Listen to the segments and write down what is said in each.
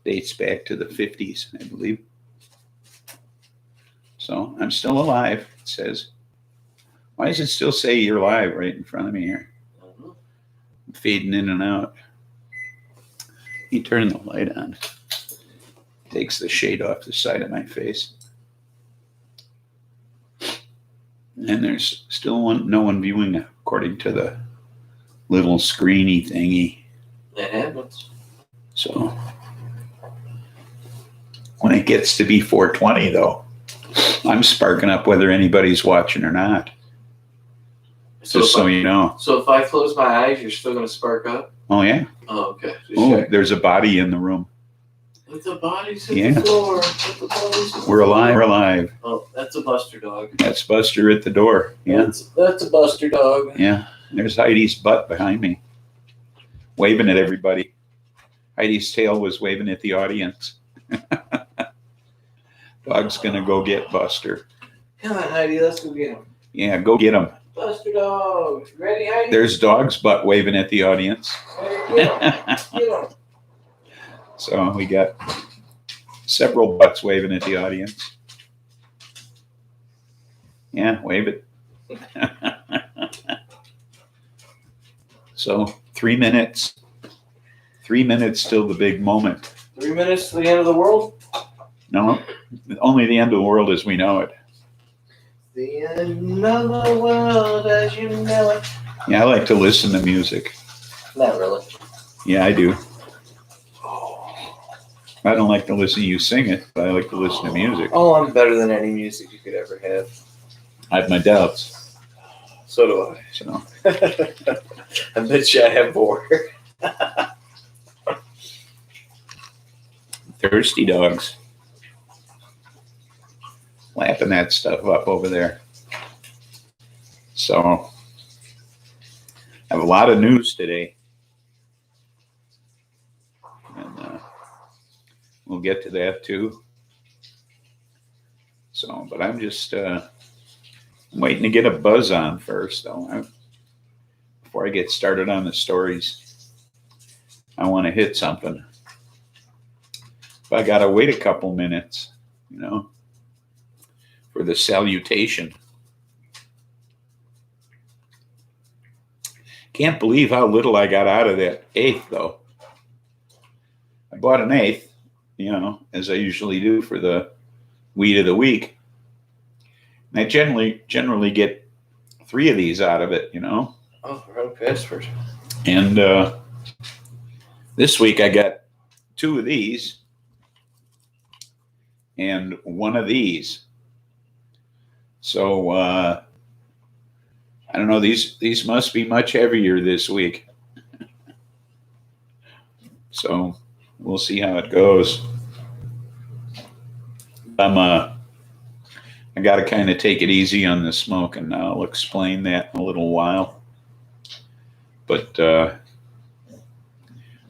Dates back to the 50s, I believe. So I'm still alive, it says. Why does it still say you're live right in front of me here? I'm fading in and out. You turn the light on. Takes the shade off the side of my face. And there's still no one viewing according to the little screeny thingy. That happens. So when it gets to be 4:20 though, I'm sparking up whether anybody's watching or not. Just so you know. So if I close my eyes, you're still going to spark up? Oh, yeah. Oh, okay. Oh, there's a body in the room. Let the bodies hit the floor. Let the bodies hit the We're alive. floor. We're alive. Oh, that's a Buster dog. That's Buster at the door. Yeah. That's a Buster dog. Yeah. There's Heidi's butt behind me, waving at everybody. Heidi's tail was waving at the audience. Dog's going to go get Buster. Come on, Heidi. Let's go get him. Yeah, go get him. Buster dog. Ready, Heidi? There's Dog's butt waving at the audience. Get him. Get him. So we got several butts waving at the audience. Yeah, wave it. So 3 minutes. 3 minutes till the big moment. 3 minutes to the end of the world? No, only the end of the world as we know it. The end of the world as you know it. Yeah, I like to listen to music. Not really. Yeah, I do. I don't like to listen to you sing it, but I like to listen to music. Oh, I'm better than any music you could ever have. I have my doubts. So do I. So I bet you I have more. thirsty dogs. Lapping that stuff up over there. So I have a lot of news today. And we'll get to that too. So, but I'm just waiting to get a buzz on first, though. Before I get started on the stories, I want to hit something. But I got to wait a couple minutes, for the salutation. Can't believe how little I got out of that eighth, though. I bought an eighth, as I usually do for the weed of the week. And I generally get 3 of these out of it, Oh, wrong password. And this week I got 2 of these and 1 of these. So I don't know. These must be much heavier this week. So we'll see how it goes. I got to kind of take it easy on the smoke, and I'll explain that in a little while. But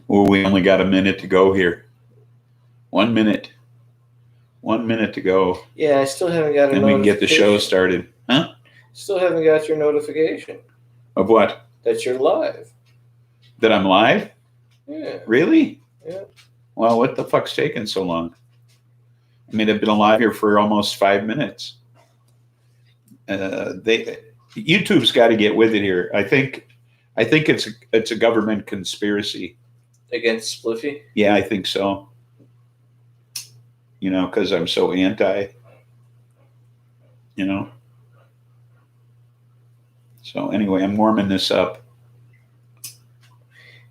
we only got a minute to go here. 1 minute. 1 minute to go. Yeah, I still haven't got a and we can get the show started. Huh? Still haven't got your notification. Of what? That you're live. That I'm live? Yeah. Really? Yeah. Well, what the fuck's taking so long? I mean, I've been alive here for almost 5 minutes. YouTube's got to get with it here. I think it's a government conspiracy Against SPLIFFY? Yeah, I think so. Because I'm so anti. So anyway, I'm warming this up.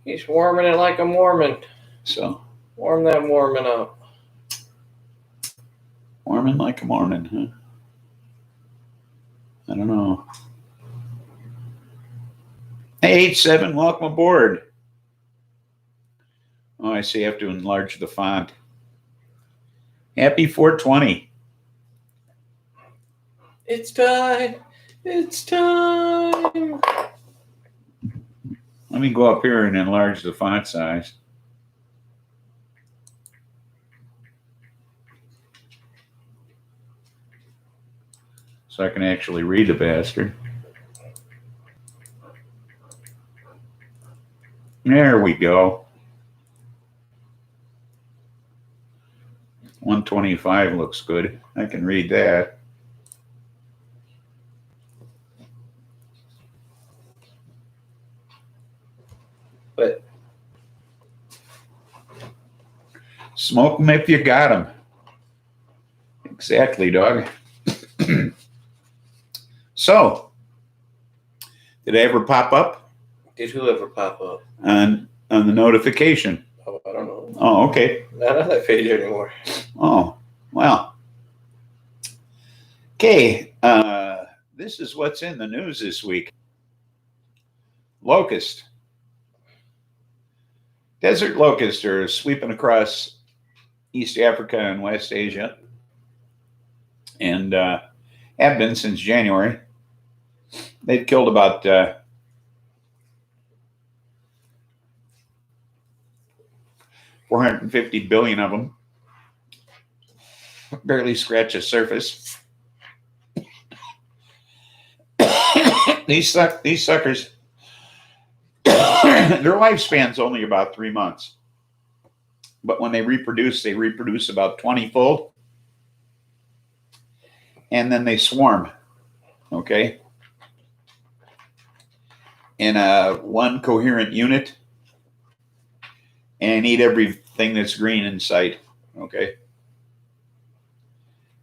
He's warming it like a Mormon. So warm that Mormon up. Warming like a Mormon, huh? I don't know. Hey, 8-7, welcome aboard. Oh, I see. I have to enlarge the font. Happy 420. It's time. It's time. Let me go up here and enlarge the font size. So I can actually read the bastard. There we go. 125 looks good. I can read that. But smoke them if you got them. Exactly, dog. So, did I ever pop up did whoever pop up? on the notification? Oh, I don't know. Oh, okay. Not on that page anymore. Oh, well. Okay, this is what's in the news this week. Locust. Desert locusts are sweeping across East Africa and West Asia, and have been since January. They've killed about 450 billion of them. Barely scratch the surface. These suckers, their lifespan's only about 3 months. But when they reproduce about 20-fold. And then they swarm, okay? In one coherent unit, and eat everything that's green in sight, okay?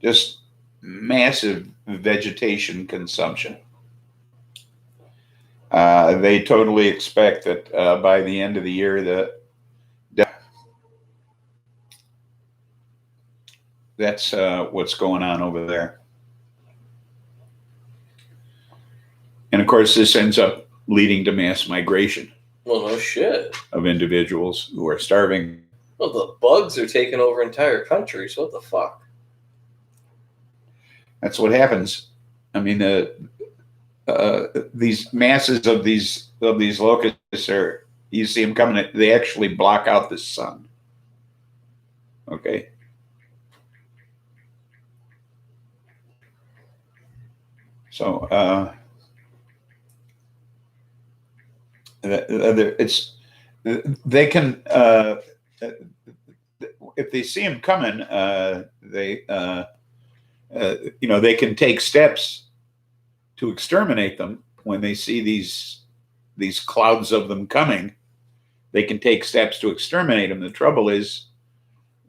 Just massive vegetation consumption. They totally expect that by the end of the year, that's what's going on over there. And of course, this ends up leading to mass migration. Well, no shit. Of individuals who are starving. Well, the bugs are taking over entire countries. What the fuck? That's what happens. I mean, these masses of these locusts are, you see them coming, they actually block out the sun. Okay. So they can if they see them coming, they can take steps to exterminate them. When they see these clouds of them coming, they can take steps to exterminate them. The trouble is,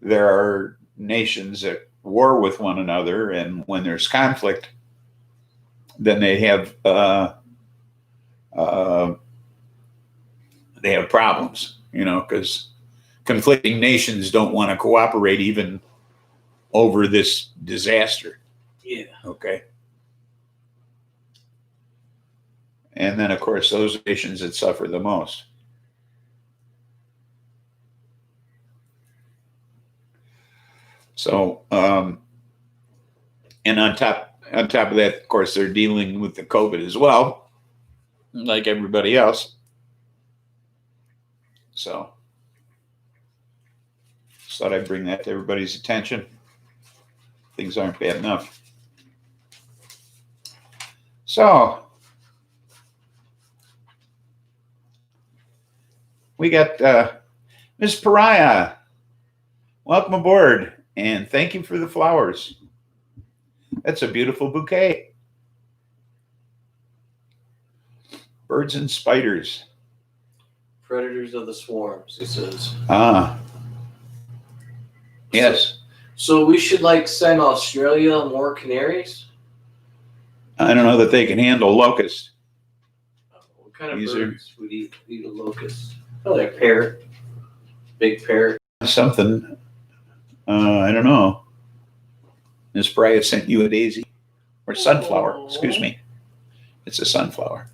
there are nations at war with one another, and when there's conflict, then they have problems, because conflicting nations don't want to cooperate even over this disaster. Yeah. Okay. And then, of course, those nations that suffer the most. So, and on top of that, of course, they're dealing with the COVID as well, like everybody else. So, just thought I'd bring that to everybody's attention. Things aren't bad enough. So, we got Miss Pariah. Welcome aboard, and thank you for the flowers. That's a beautiful bouquet. Birds and spiders. Predators of the swarms, it says. Ah. Yes. So we should send Australia more canaries? I don't know that they can handle locusts. What kind of birds would eat a locust? Probably a parrot. Big parrot. Something. I don't know. Miss Bryant sent you a daisy. Or sunflower. Excuse me. It's a sunflower.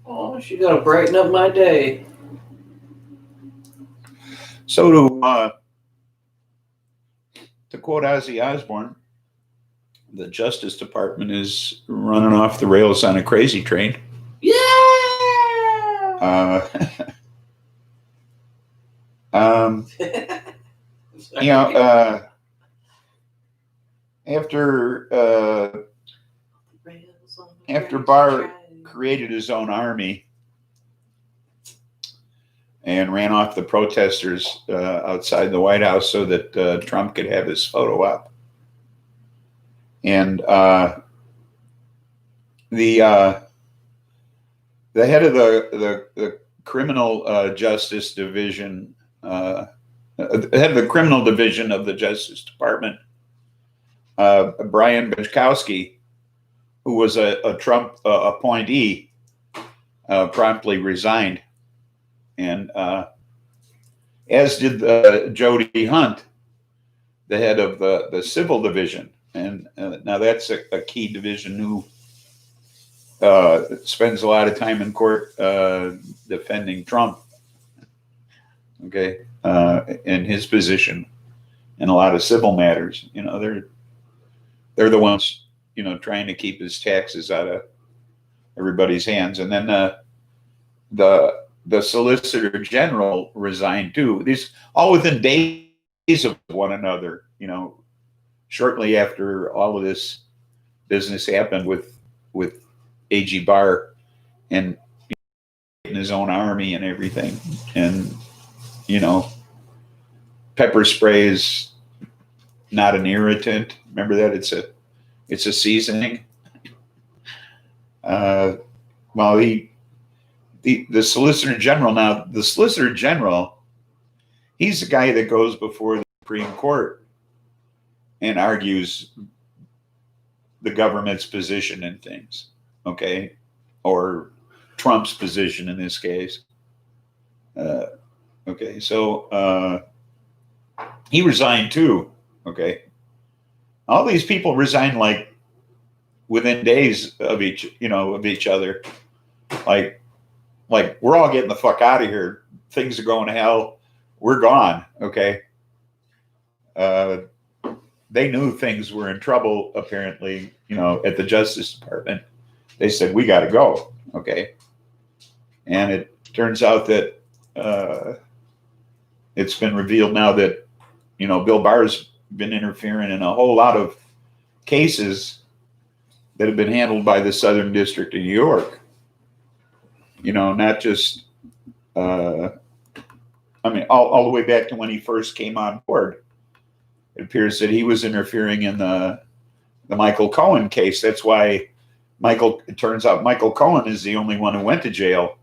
Oh, she got to brighten up my day. So to quote Ozzy Osbourne, the Justice Department is running off the rails on a crazy train. Yeah! After Barr created his own army, and ran off the protesters outside the White House so that Trump could have his photo up. And the head of the criminal justice division, the head of the criminal division of the Justice Department, Brian Bajkowski, who was a Trump appointee, promptly resigned. And as did Jody Hunt, the head of the civil division. And now that's a key division who spends a lot of time in court defending Trump, okay, in his position in a lot of civil matters. You know, they're the ones, you know, trying to keep his taxes out of everybody's hands. And then the Solicitor General resigned too. These all within days of one another, you know, shortly after all of this business happened with A.G. Barr and his own army and everything. And, you know, pepper spray is not an irritant. Remember that? It's a seasoning. Well, the Solicitor General, now the Solicitor General, he's the guy that goes before the Supreme Court and argues the government's position in things, okay, or Trump's position in this case. Okay, so he resigned too. Okay, all these people resigned like within days of each other. Like we're all getting the fuck out of here. Things are going to hell. We're gone. Okay. They knew things were in trouble, apparently, you know, at the Justice Department. They said, we got to go. Okay. And it turns out that it's been revealed now that, you know, Bill Barr's been interfering in a whole lot of cases that have been handled by the Southern District of New York. You know, not just, I mean, all the way back to when he first came on board. It appears that he was interfering in the Michael Cohen case. That's why it turns out Michael Cohen is the only one who went to jail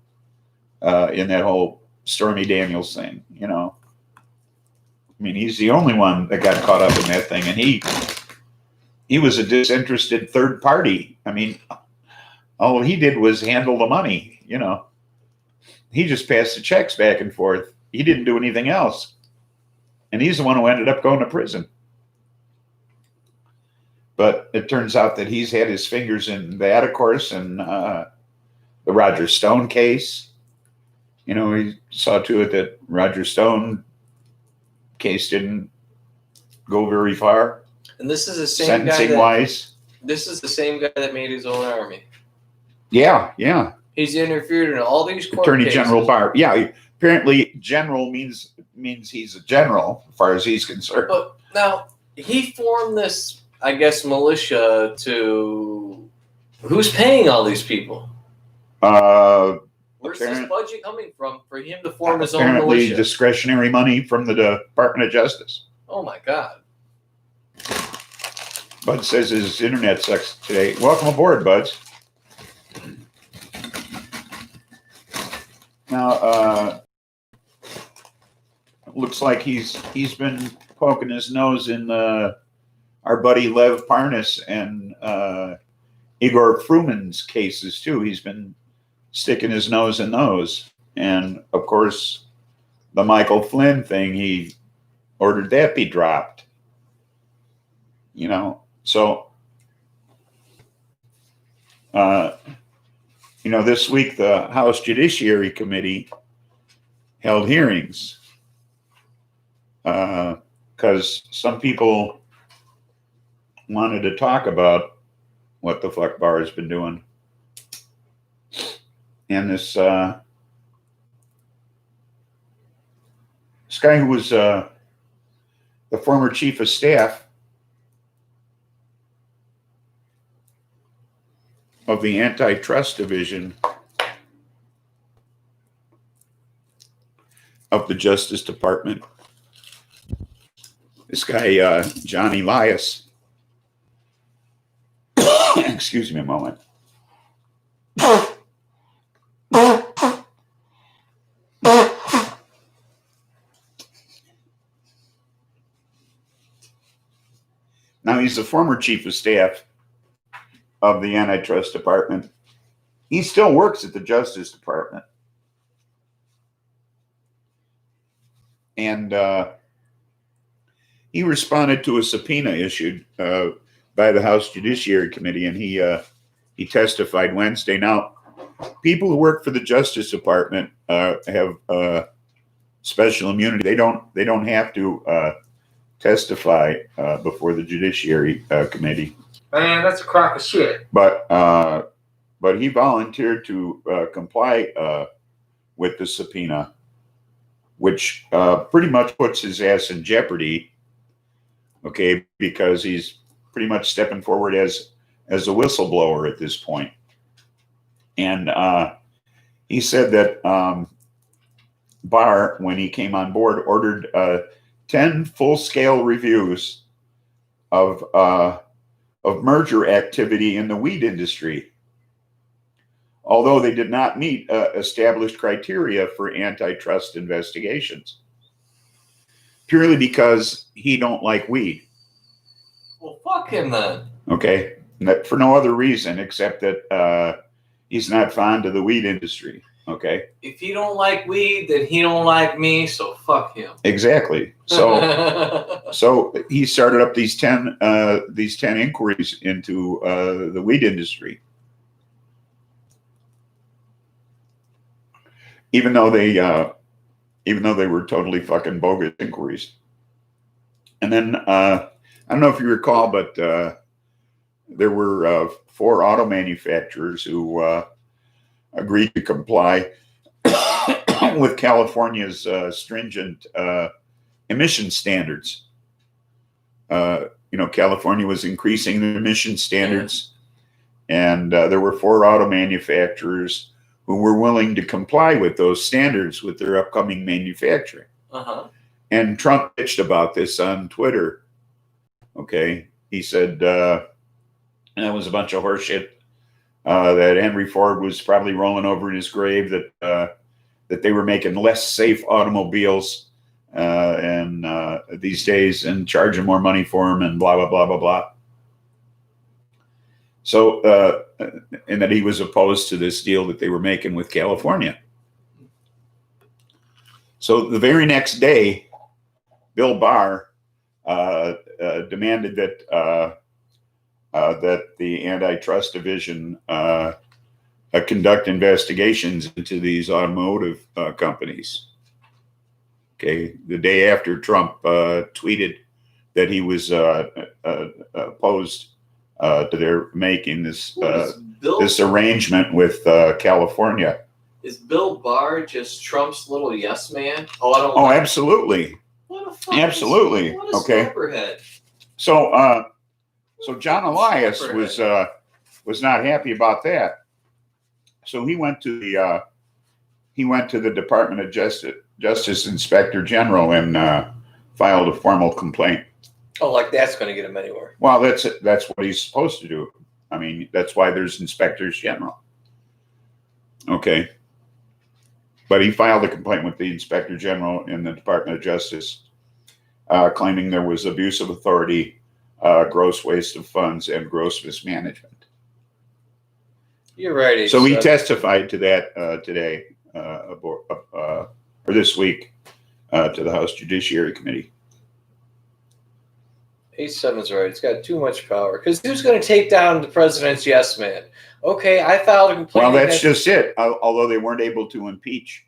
in that whole Stormy Daniels thing, you know. I mean, he's the only one that got caught up in that thing. And he was a disinterested third party. I mean, all he did was handle the money, you know. He just passed the checks back and forth. He didn't do anything else. And he's the one who ended up going to prison. But it turns out that he's had his fingers in that, of course, and the Roger Stone case. You know, he saw to it that Roger Stone case didn't go very far. And this is the same sentencing guy wise. This is the same guy that made his own army. Yeah, yeah. He's interfered in all these court Attorney cases. General Barr. Yeah, apparently general means he's a general as far as he's concerned. But now he formed this, I guess, militia to who's paying all these people? Where's this budget coming from for him to form his own militia? Apparently discretionary money from the Department of Justice. Oh my God. Bud says his internet sucks today. Welcome aboard, Buds. Now, looks like he's been poking his nose in our buddy Lev Parnas and Igor Fruman's cases too. He's been sticking his nose in those, and of course, the Michael Flynn thing, he ordered that be dropped. You know, so you know, this week the House Judiciary Committee held hearings because some people wanted to talk about what the fuck Barr has been doing. And this guy who was the former chief of staff of the antitrust division of the Justice Department. This guy, John Elias. Excuse me a moment. Now, he's the former chief of staff of the Antitrust Department. He still works at the Justice Department. And he responded to a subpoena issued by the House Judiciary Committee, and he testified Wednesday. Now, people who work for the Justice Department have special immunity. They don't have to testify before the Judiciary Committee. Man, that's a crock of shit. But he volunteered to comply with the subpoena, which pretty much puts his ass in jeopardy. Okay, because he's pretty much stepping forward as a whistleblower at this point. And he said that Barr, when he came on board, ordered 10 full-scale reviews of merger activity in the weed industry, although they did not meet established criteria for antitrust investigations, purely because he don't like weed. Well, fuck him then. Okay, for no other reason except that he's not fond of the weed industry. Okay. If he don't like weed, then he don't like me. So fuck him. Exactly. So he started up these 10 inquiries into the weed industry, even though they were totally fucking bogus inquiries. And then I don't know if you recall, but there were 4 auto manufacturers who agreed to comply with California's stringent emission standards. California was increasing the emission standards, and there were 4 auto manufacturers who were willing to comply with those standards with their upcoming manufacturing. Uh-huh. And Trump bitched about this on Twitter. Okay, he said that was a bunch of horseshit. That Henry Ford was probably rolling over in his grave, that they were making less safe automobiles and these days, and charging more money for them, and blah blah blah blah blah. So, and that he was opposed to this deal that they were making with California. So the very next day, Bill Barr demanded that the Antitrust Division conduct investigations into these automotive companies. Okay, the day after Trump tweeted that he was opposed to their making this arrangement with California. Is Bill Barr just Trump's little yes man? Oh, I don't. Oh, absolutely. What a fuck Absolutely. What a Okay. slapperhead. So John Elias was not happy about that. So he went to the Department of Justice Inspector General and filed a formal complaint. Oh, like that's going to get him anywhere. Well, that's what he's supposed to do. I mean, that's why there's inspectors general. Okay. But he filed a complaint with the Inspector General in the Department of Justice, claiming there was abuse of authority, gross waste of funds, and gross mismanagement. You're right. So he testified to that today, or this week, to the House Judiciary Committee. 87's right. It's got too much power. Because who's going to take down the president's yes man? Okay, I filed a complaint. Well, that's just it. Although they weren't able to impeach,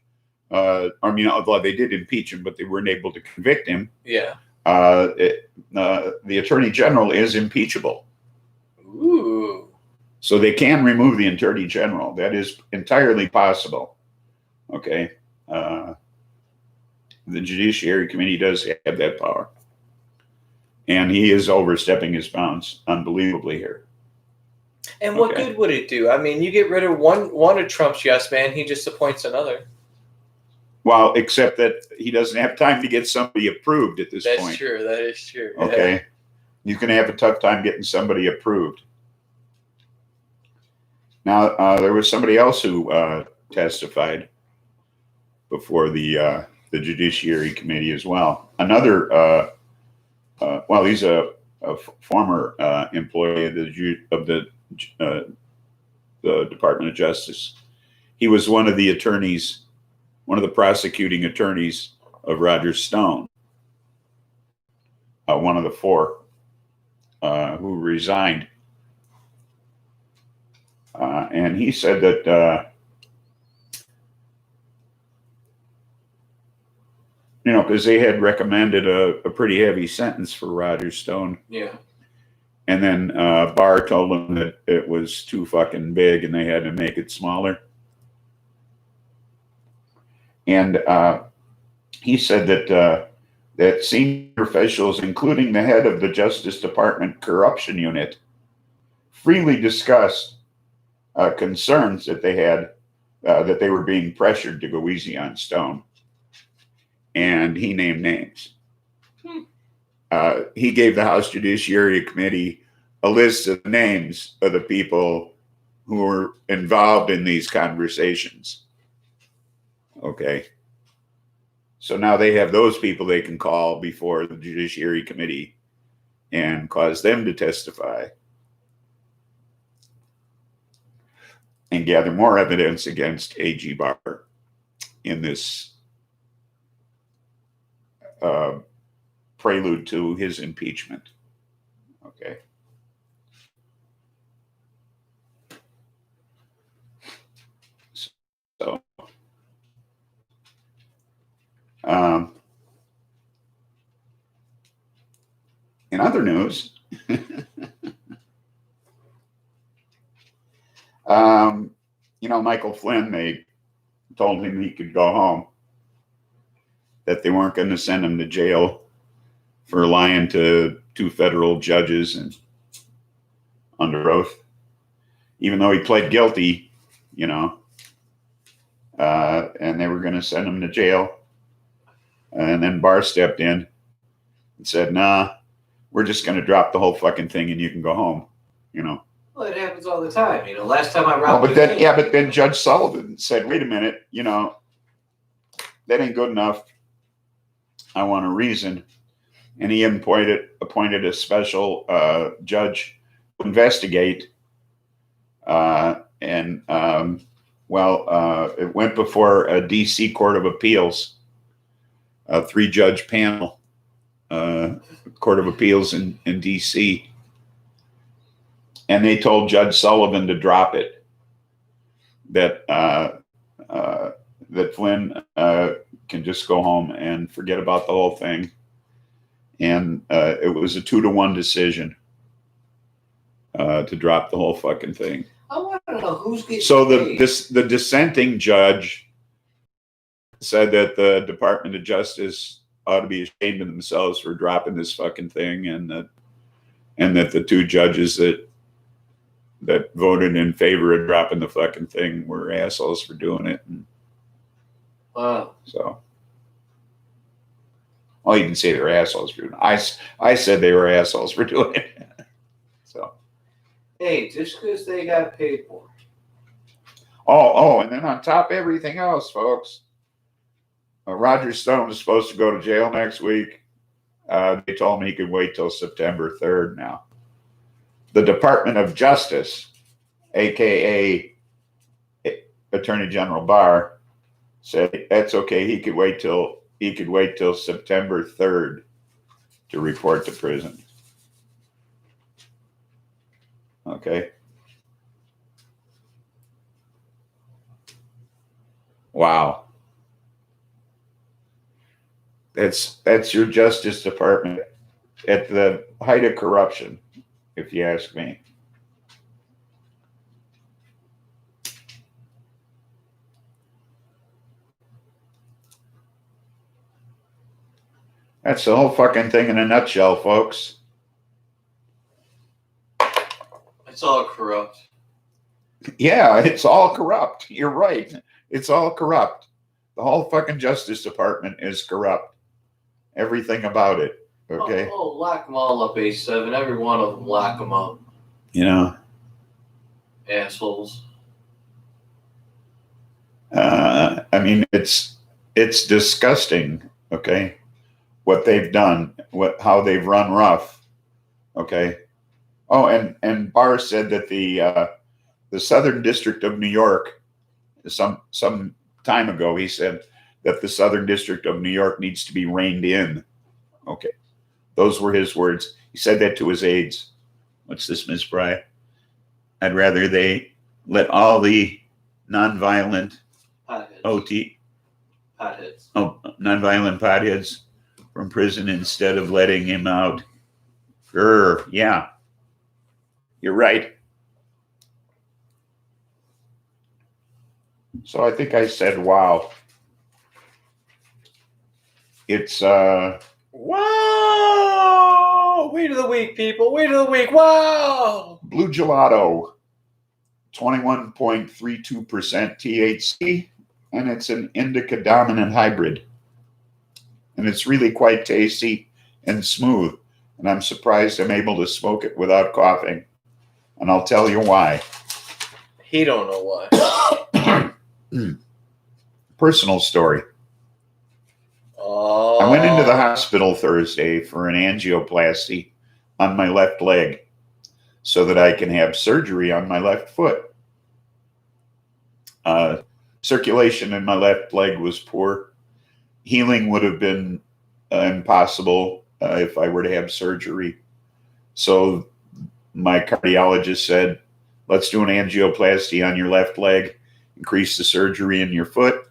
although they did impeach him, but they weren't able to convict him. Yeah. The Attorney General is impeachable. Ooh. So they can remove the Attorney General. That is entirely possible. Okay. The Judiciary Committee does have that power. And he is overstepping his bounds unbelievably here. And what good would it do? I mean, you get rid of one of Trump's yes man, he just appoints another. Well, except that he doesn't have time to get somebody approved at this That's point. true. That is true. Okay. He's going to have a tough time getting somebody approved. Now, there was somebody else who testified before the Judiciary Committee as well. Another, well, he's a former employee of the Department of Justice. He was one of the attorneys, one of the prosecuting attorneys of Roger Stone, one of the four who resigned. And he said that, you know, because they had recommended a pretty heavy sentence for Roger Stone. Yeah. And then Barr told them that it was too fucking big and they had to make it smaller. And he said that that senior officials, including the head of the Justice Department Corruption Unit, freely discussed concerns that they had that they were being pressured to go easy on Stone. And he named names. He gave the House Judiciary Committee a list of names of the people who were involved in these conversations. Okay. So now they have those people they can call before the Judiciary Committee and cause them to testify and gather more evidence against A.G. Barr in this prelude to his impeachment. Okay. So, in other news, you know, Michael Flynn, they told him he could go home, that they weren't going to send him to jail for lying to 2 federal judges and under oath, even though he pled guilty, you know, and they were going to send him to jail. And then Barr stepped in and said, nah, we're just going to drop the whole fucking thing and you can go home, you know. Well, it happens all the time. You know, last time I Oh, robbed. but then, yeah, but then Judge Sullivan said, wait a minute, you know, that ain't good enough. I want a reason. And he appointed a special judge to investigate. Well, it went before a D.C. Court of Appeals, a 3-judge panel, Court of Appeals in D.C. And they told Judge Sullivan to drop it, that that Flynn can just go home and forget about the whole thing. And it was a 2-to-1 decision to drop the whole fucking thing. I want to know who's getting So paid. the dissenting judge said that the Department of Justice ought to be ashamed of themselves for dropping this fucking thing, and that the 2 judges that voted in favor of dropping the fucking thing were assholes for doing it. And Wow. so, well, you can say they were assholes for doing it. I said they were assholes for doing it. So, Hey, just because they got paid more. oh, and then on top of everything else, folks, Roger Stone is supposed to go to jail next week. They told me he could wait till September 3rd now. The Department of Justice, aka Attorney General Barr, said that's okay. He could wait till September 3rd to report to prison. Okay. Wow. That's your Justice Department at the height of corruption, if you ask me. That's the whole fucking thing in a nutshell, folks. It's all corrupt. Yeah, it's all corrupt. You're right. It's all corrupt. The whole fucking Justice Department is corrupt. Everything about it. Okay. Oh, lock them all up, A7. Every one of them, lock them up. You know. Assholes. I mean, it's disgusting. Okay, what they've done, how they've run rough. Okay. Oh, and Barr said that the Southern District of New York, some time ago, he said that the Southern District of New York needs to be reined in. Okay, those were his words. He said that to his aides. What's this, Miss Bry? I'd rather they let all the nonviolent Potheads. Nonviolent potheads from prison instead of letting him out. Yeah, you're right. So I think I said, wow. It's Wow! Weed of the week, people. Weed of the week. Wow! Blue Gelato, 21.32% THC, and it's an indica dominant hybrid. And it's really quite tasty and smooth. And I'm surprised I'm able to smoke it without coughing. And I'll tell you why. He don't know why. Personal story. Oh. I went into the hospital Thursday for an angioplasty on my left leg so that I can have surgery on my left foot. Circulation in my left leg was poor. Healing would have been impossible if I were to have surgery. So my cardiologist said, let's do an angioplasty on your left leg, increase the surgery in your foot.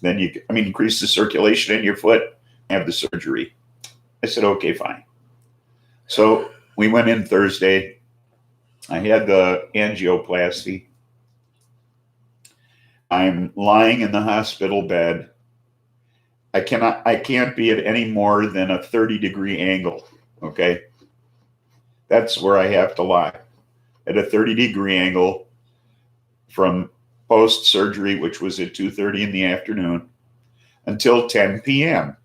Then increase the circulation in your foot, have the surgery. I said, okay, fine. So we went in Thursday. I had the angioplasty. I'm lying in the hospital bed. I can't be at any more than a 30-degree angle. Okay. That's where I have to lie, at a 30-degree angle from post-surgery, which was at 2:30 in the afternoon, until 10 p.m.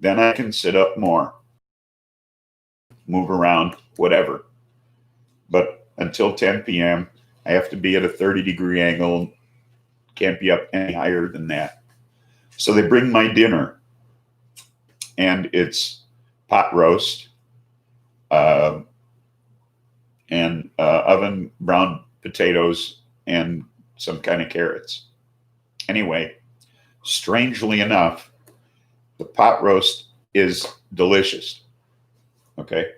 Then I can sit up more, move around, whatever. But until 10 p.m., I have to be at a 30-degree angle. Can't be up any higher than that. So they bring my dinner, and it's pot roast and oven brown potatoes and some kind of carrots. Anyway, strangely enough, the pot roast is delicious. Okay.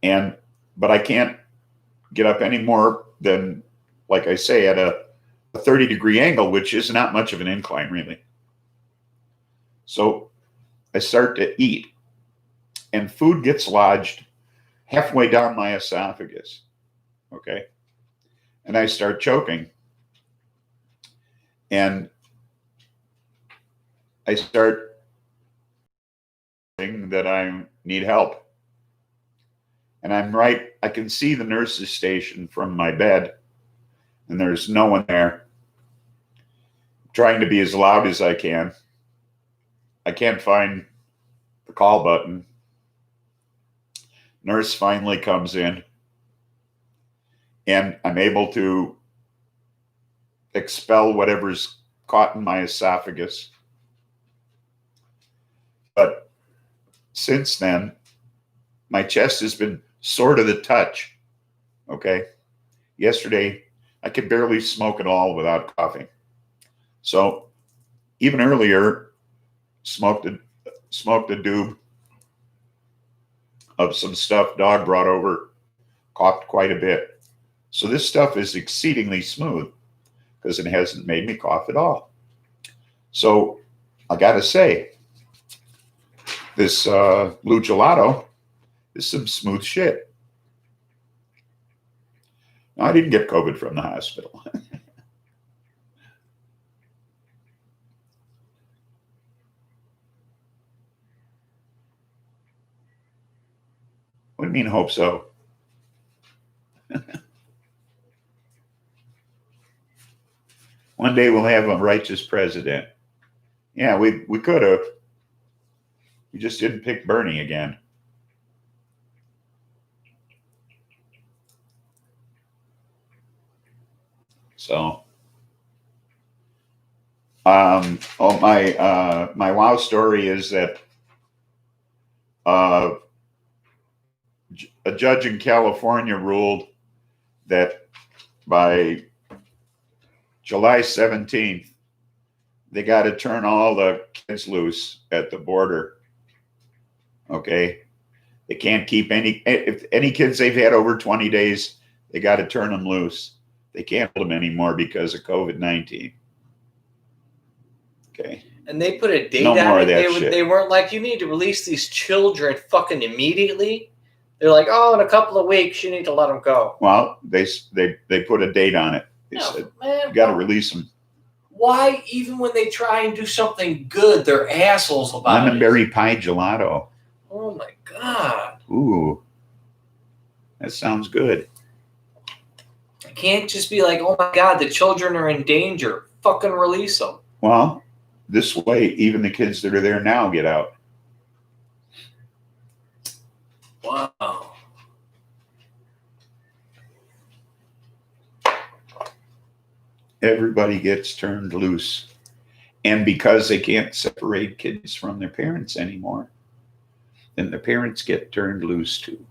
But I can't get up any more than, like I say, at a 30-degree angle, which is not much of an incline, really. So I start to eat, and food gets lodged halfway down my esophagus. Okay. And I start choking. And I start thinking that I need help. And I can see the nurse's station from my bed, and there's no one there. I'm trying to be as loud as I can. I can't find the call button. Nurse finally comes in, and I'm able to expel whatever's caught in my esophagus. But since then, my chest has been sort of the touch. Okay. Yesterday, I could barely smoke at all without coughing. So even earlier, smoked a doob of some stuff dog brought over, coughed quite a bit. So this stuff is exceedingly smooth because it hasn't made me cough at all. So I got to say, this Blue Gelato is some smooth shit. Now, I didn't get COVID from the hospital. What do you mean, hope so? One day we'll have a righteous president. Yeah, we could have. We just didn't pick Bernie again. So, my wow story is that a judge in California ruled that by July 17th, they got to turn all the kids loose at the border. Okay, they can't keep any kids they've had over 20 days. They got to turn them loose. They can't hold them anymore because of COVID-19. Okay. And they put a date No more on of it. that shit. They weren't like, you need to release these children fucking immediately. They're like, oh, in a couple of weeks, you need to let them go. Well, they put a date on it. They said, man, you got to release them. Why, even when they try and do something good, they're assholes about Lemon it? berry pie gelato. Oh, my God. Ooh, that sounds good. I can't just be like, oh, my God, the children are in danger. Fucking release them. Well, this way, even the kids that are there now get out. Wow. Everybody gets turned loose. And because they can't separate kids from their parents anymore, then the parents get turned loose too.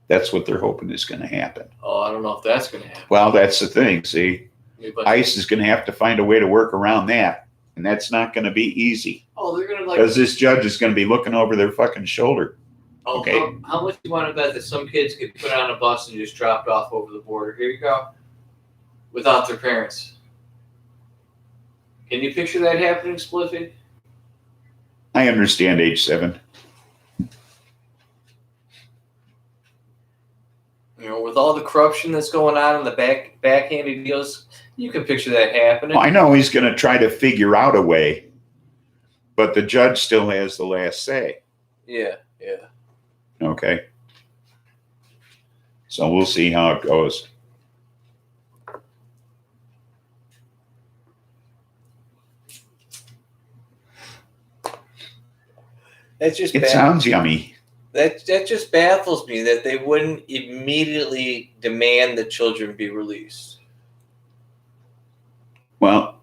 That's what they're hoping is going to happen. Oh, I don't know if that's going to happen. Well, that's the thing, see? But, ICE is going to have to find a way to work around that. And that's not going to be easy. oh, they're going to like. Because this judge is going to be looking over their fucking shoulder. Oh, okay. How much do you want to bet that some kids get put on a bus and just dropped off over the border? Here you go. Without their parents. Can you picture that happening, Spliffy? I understand age 7. You know, with all the corruption that's going on in the backhanded deals, you can picture that happening. Well, I know he's going to try to figure out a way, but the judge still has the last say. Yeah. Okay. So we'll see how it goes. That's just It sounds yummy. That just baffles me that they wouldn't immediately demand the children be released. Well,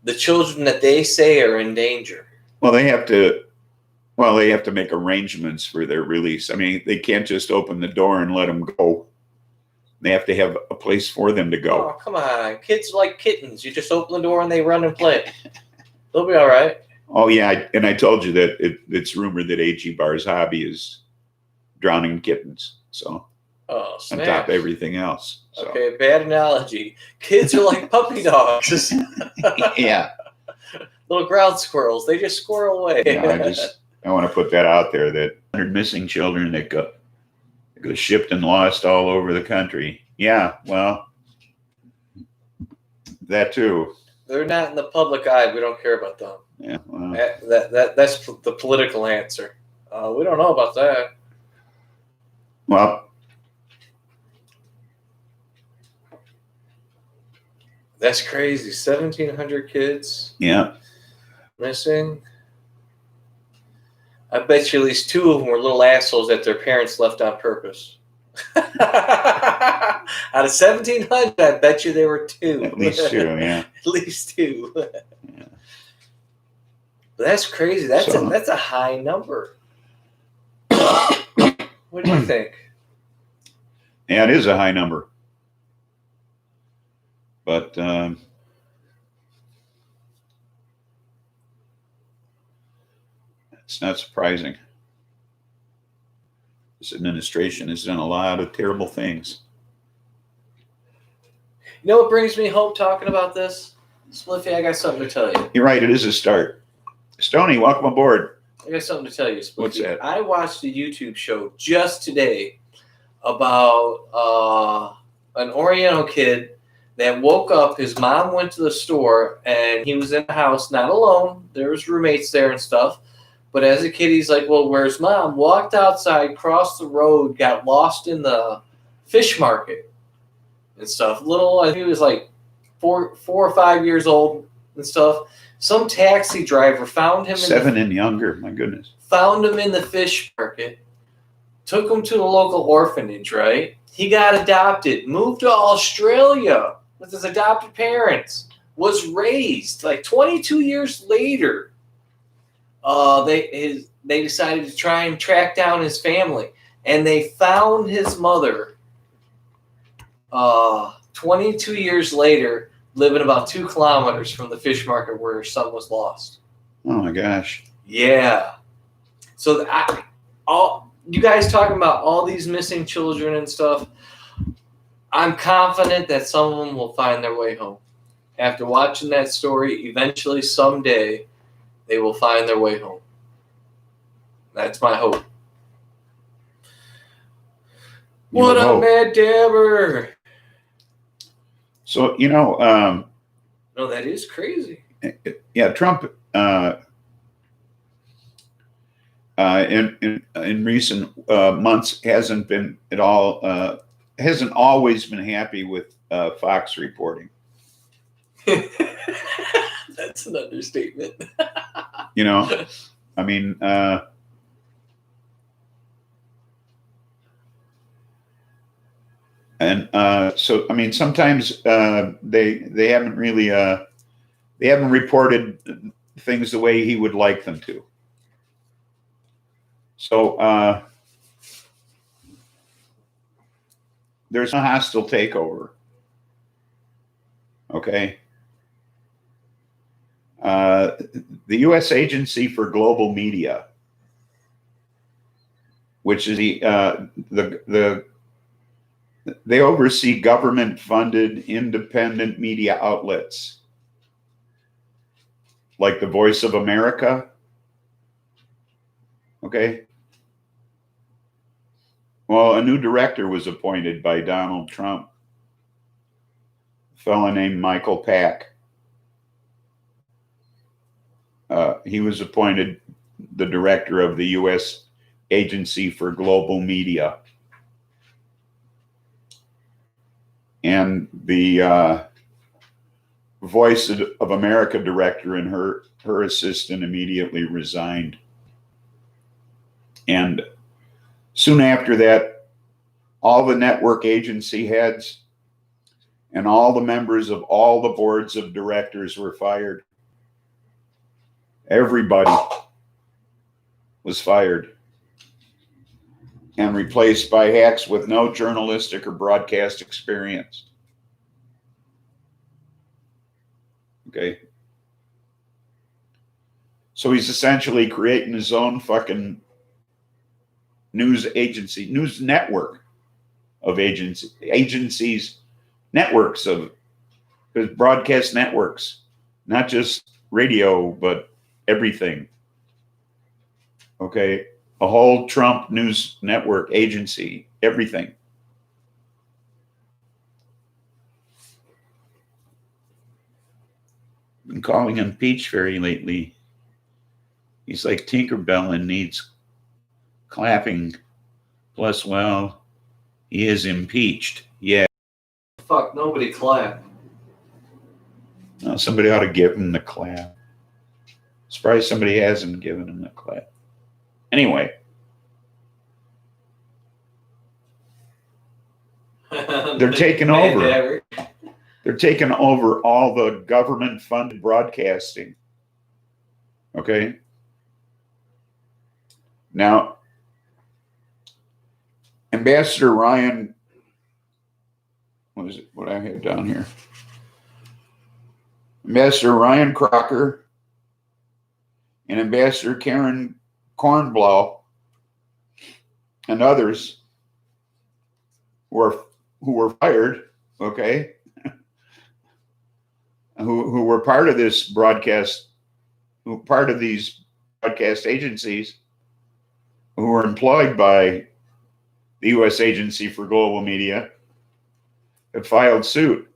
The children that they say are in danger. they have to make arrangements for their release. I mean, they can't just open the door and let them go. They have to have a place for them to go. Oh, come on. Kids are like kittens. You just open the door and they run and play. They'll be all right. Oh, yeah. And I told you that it's rumored that A.G. Barr's hobby is drowning kittens. So Oh, on smash. top of everything else. So. Okay, bad analogy. Kids are like puppy dogs. Yeah. Little ground squirrels. They just squirrel away. Yeah, I want to put that out there that 100 missing children that got shipped and lost all over the country. Yeah, well, that too. They're not in the public eye. We don't care about them. Yeah, well, That's the political answer. We don't know about that. well, That's crazy. 1,700 kids yeah. missing. I bet you at least 2 of them were little assholes that their parents left on purpose. Out of 1,700, I bet you there were 2. At least 2, yeah. At least 2. Yeah. But that's crazy. That's a high number. What do you think? Yeah, it is a high number. But it's not surprising. This administration has done a lot of terrible things. You know what brings me hope talking about this? Spliffy, I got something to tell you. You're right, it is a start. Stoney, welcome aboard. I got something to tell you, Spliffy. What's that? I watched a YouTube show just today about an Oriental kid that woke up. His mom went to the store, and he was in the house, not alone. There was roommates there and stuff. But as a kid, he's like, well, where's mom? Walked outside, crossed the road, got lost in the fish market and stuff. I think he was like 4 or 5 years old and stuff. Some taxi driver found him. 7 and younger. My goodness. Found him in the fish market. Took him to the local orphanage. Right. He got adopted. Moved to Australia with his adopted parents. Was raised like 22 years later. They decided to try and track down his family, and they found his mother. 22 years later, living about 2 kilometers from the fish market where her son was lost. Oh my gosh. Yeah. So you guys talking about all these missing children and stuff. I'm confident that some of them will find their way home. After watching that story, eventually, someday, they will find their way home. That's my hope. What a mad dabber. So, no, that is crazy. Yeah, Trump in recent months hasn't always been happy with Fox reporting. That's an understatement. I mean, so I mean, sometimes they haven't really they haven't reported things the way he would like them to. So there's a hostile takeover. Okay. The U.S. Agency for Global Media, which is they oversee government-funded independent media outlets like the Voice of America. Okay. Well, a new director was appointed by Donald Trump, a fellow named Michael Pack. He was appointed the director of the U.S. Agency for Global Media. And the Voice of America director and her assistant immediately resigned. And soon after that, all the network agency heads and all the members of all the boards of directors were fired. Everybody was fired and replaced by hacks with no journalistic or broadcast experience. Okay. So he's essentially creating his own fucking news agency, news network of agencies, networks of broadcast networks, not just radio, but everything. Okay. A whole Trump news network agency, everything. Been calling him Peach Fairy lately. He's like Tinkerbell and needs clapping. Plus, well, he is impeached. Yeah. Fuck, nobody clapped. No, somebody ought to give him the clap. Surprised somebody hasn't given him the clap. Anyway. They're taking over. They're taking over all the government-funded broadcasting. Okay? Now, Ambassador Ryan, what is it? What I have down here? Ambassador Ryan Crocker and Ambassador Karen Kornblau and others who were fired, okay, who were part of this broadcast, part of these broadcast agencies, who were employed by the U.S. Agency for Global Media, have filed suit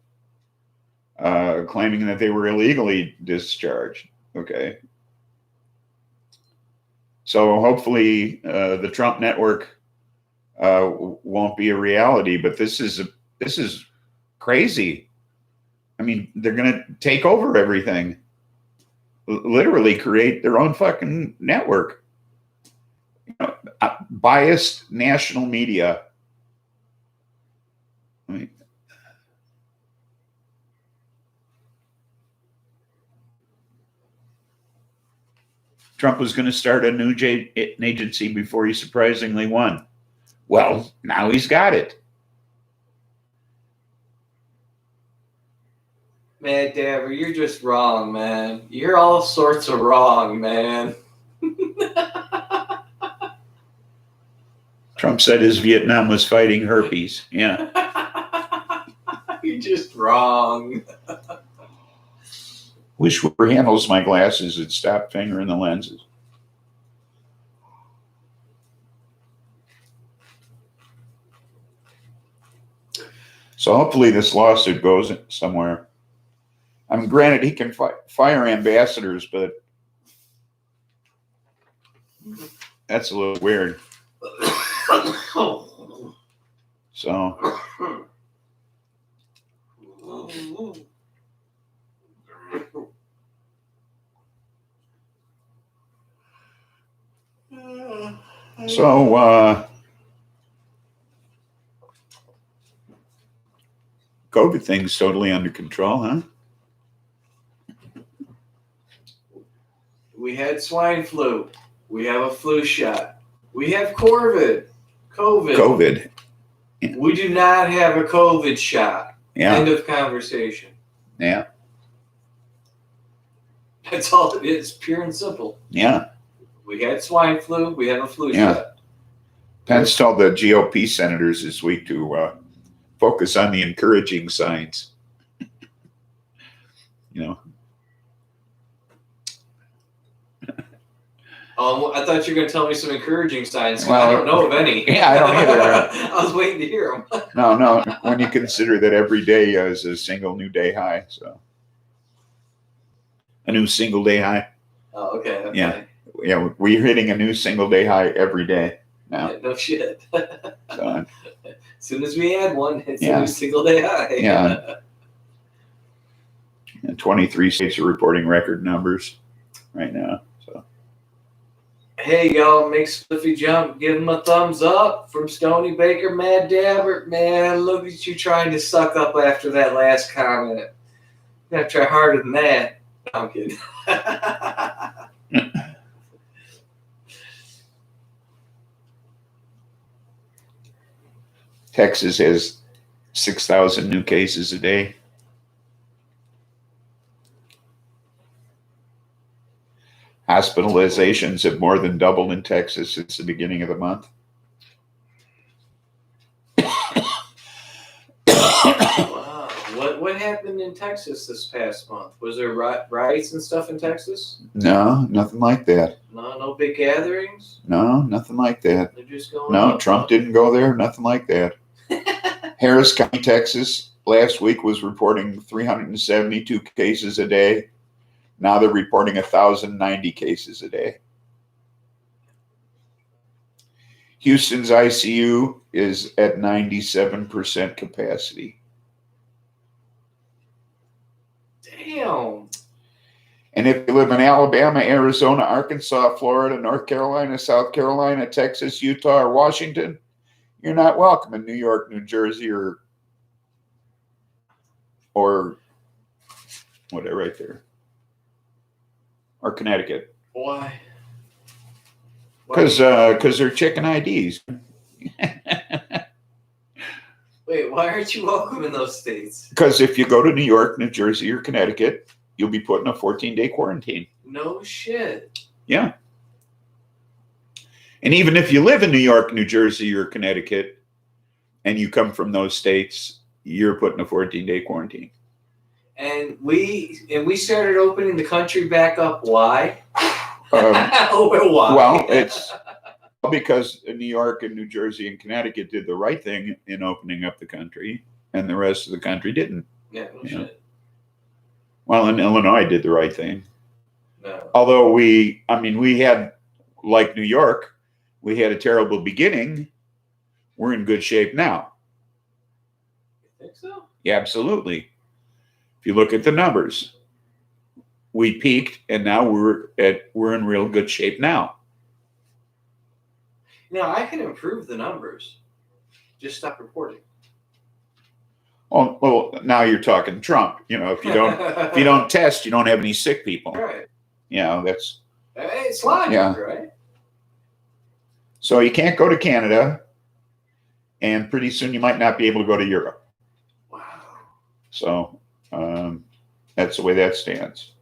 claiming that they were illegally discharged. Okay. So hopefully the Trump network won't be a reality, but this is crazy. I mean, they're going to take over everything. Literally create their own fucking network. You know, biased national media. I mean, Trump was going to start a new an agency before he surprisingly won. Well, now he's got it. Man, Dabber, you're just wrong, man. You're all sorts of wrong, man. Trump said his Vietnam was fighting herpes. Yeah. You're just wrong. Wish whoever handles my glasses would stop fingering the lenses. So hopefully this lawsuit goes somewhere. I mean, granted, he can fire ambassadors, but that's a little weird. So, COVID thing's totally under control, huh? We had swine flu. We have a flu shot. We have COVID. COVID. Yeah. We do not have a COVID shot. Yeah. End of conversation. Yeah. That's all it is, pure and simple. Yeah. We had swine flu. We have a flu Yeah. shot. Pence told the GOP senators this week to focus on the encouraging signs. You know. I thought you were going to tell me some encouraging signs. Well, I don't know of any. Yeah, I don't either. I was waiting to hear them. No. When you consider that every day is a single new day high, so a new single day high. Oh, okay. Yeah. We're hitting a new single day high every day now. Yeah, no shit. So, as soon as we add one, it's Yeah. a new single day high. Yeah. And 23 states are reporting record numbers right now. So Hey, y'all, make Spliffy jump. Give him a thumbs up from Stony Baker, Mad Dabbert. Man, look at you trying to suck up after that last comment. You gotta try harder than that. No, I'm kidding. Texas has 6,000 new cases a day. Hospitalizations have more than doubled in Texas since the beginning of the month. Wow. What happened in Texas this past month? Was there riots and stuff in Texas? No, nothing like that. No big gatherings? No, nothing like that. They're just going No, up, Trump didn't go there. Nothing like that. Harris County, Texas, last week was reporting 372 cases a day. Now they're reporting 1,090 cases a day. Houston's ICU is at 97% capacity. Damn. And if you live in Alabama, Arizona, Arkansas, Florida, North Carolina, South Carolina, Texas, Utah, or Washington, you're not welcome in New York, New Jersey, or whatever right there. Or Connecticut. Why? Because they're chicken IDs. Wait, why aren't you welcome in those states? Because if you go to New York, New Jersey, or Connecticut, you'll be put in a 14-day quarantine. No shit. Yeah. And even if you live in New York, New Jersey, or Connecticut, and you come from those states, you're put in a 14-day quarantine. And we started opening the country back up. Why? Why? Well, it's because New York and New Jersey and Connecticut did the right thing in opening up the country, and the rest of the country didn't. Yeah, no shit. Well, and Illinois did the right thing. No. Although we had, like New York, we had a terrible beginning. We're in good shape now. You think so? Yeah, absolutely. If you look at the numbers, we peaked, and now we're in real good shape now. Now I can improve the numbers. Just stop reporting. Oh, well, now you're talking Trump. If you don't test, you don't have any sick people. Right. That's. It's logic, Yeah. right? So you can't go to Canada, and pretty soon you might not be able to go to Europe. Wow. So that's the way that stands.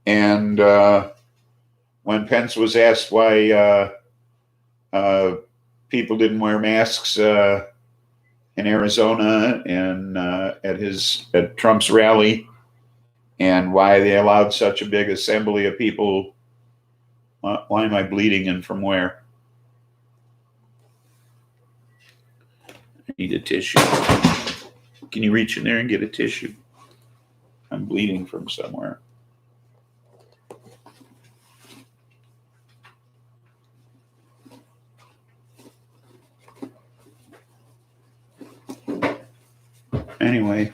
And when Pence was asked why people didn't wear masks in Arizona and at Trump's rally, and why they allowed such a big assembly of people, why am I bleeding and from where? I need a tissue. Can you reach in there and get a tissue? I'm bleeding from somewhere. Anyway.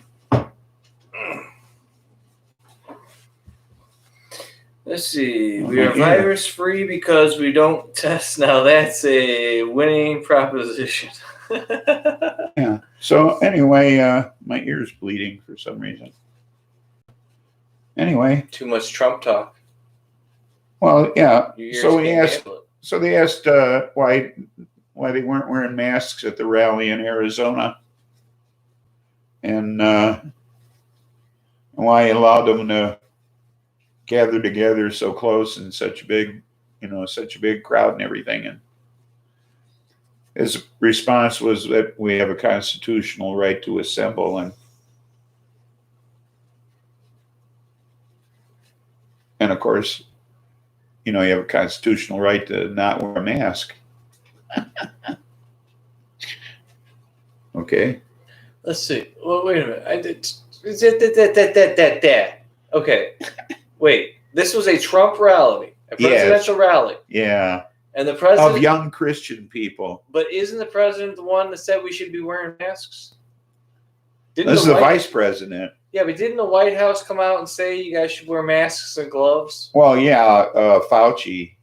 Let's see. We are virus free because we don't test. Now that's a winning proposition. Yeah. So anyway, my ear's bleeding for some reason. Anyway. Too much Trump talk. Well, yeah. So they asked why they weren't wearing masks at the rally in Arizona, and why he allowed them to gather together so close and such a big crowd and everything. And his response was that we have a constitutional right to assemble, and of course, you have a constitutional right to not wear a mask. Okay. Let's see. Well, wait a minute. Okay. Wait. This was a Trump rally, a presidential rally. Yeah. And the president of young Christian people. But isn't the president the one that said we should be wearing masks? This is the vice president. Yeah, but didn't the White House come out and say you guys should wear masks and gloves? Well, yeah, Fauci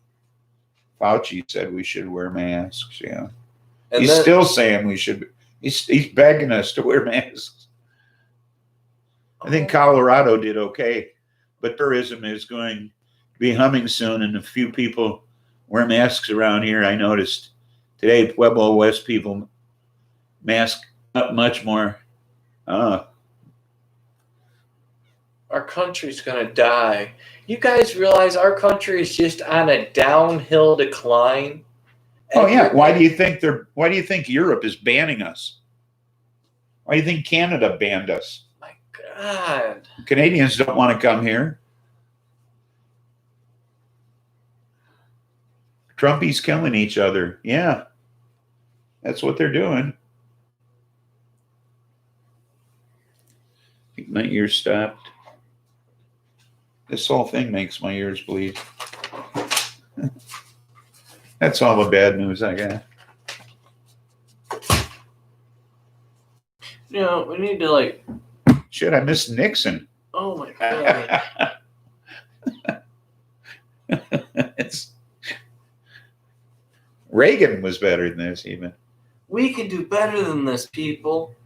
said we should wear masks. Yeah, and he's still saying we should. He's begging us to wear masks. I think Colorado did okay, but tourism is going to be humming soon, and a few people wear masks around here. I noticed today, Pueblo West people mask up much more. Our country's gonna die. You guys realize our country is just on a downhill decline? Oh yeah. Why do you think Europe is banning us? Why do you think Canada banned us? My God. Canadians don't want to come here. Trumpies killing each other. Yeah. That's what they're doing. I think my ears stopped. This whole thing makes my ears bleed. That's all the bad news I got. We need to Shit, I missed Nixon. Oh my God. Reagan was better than this even. We can do better than this, people.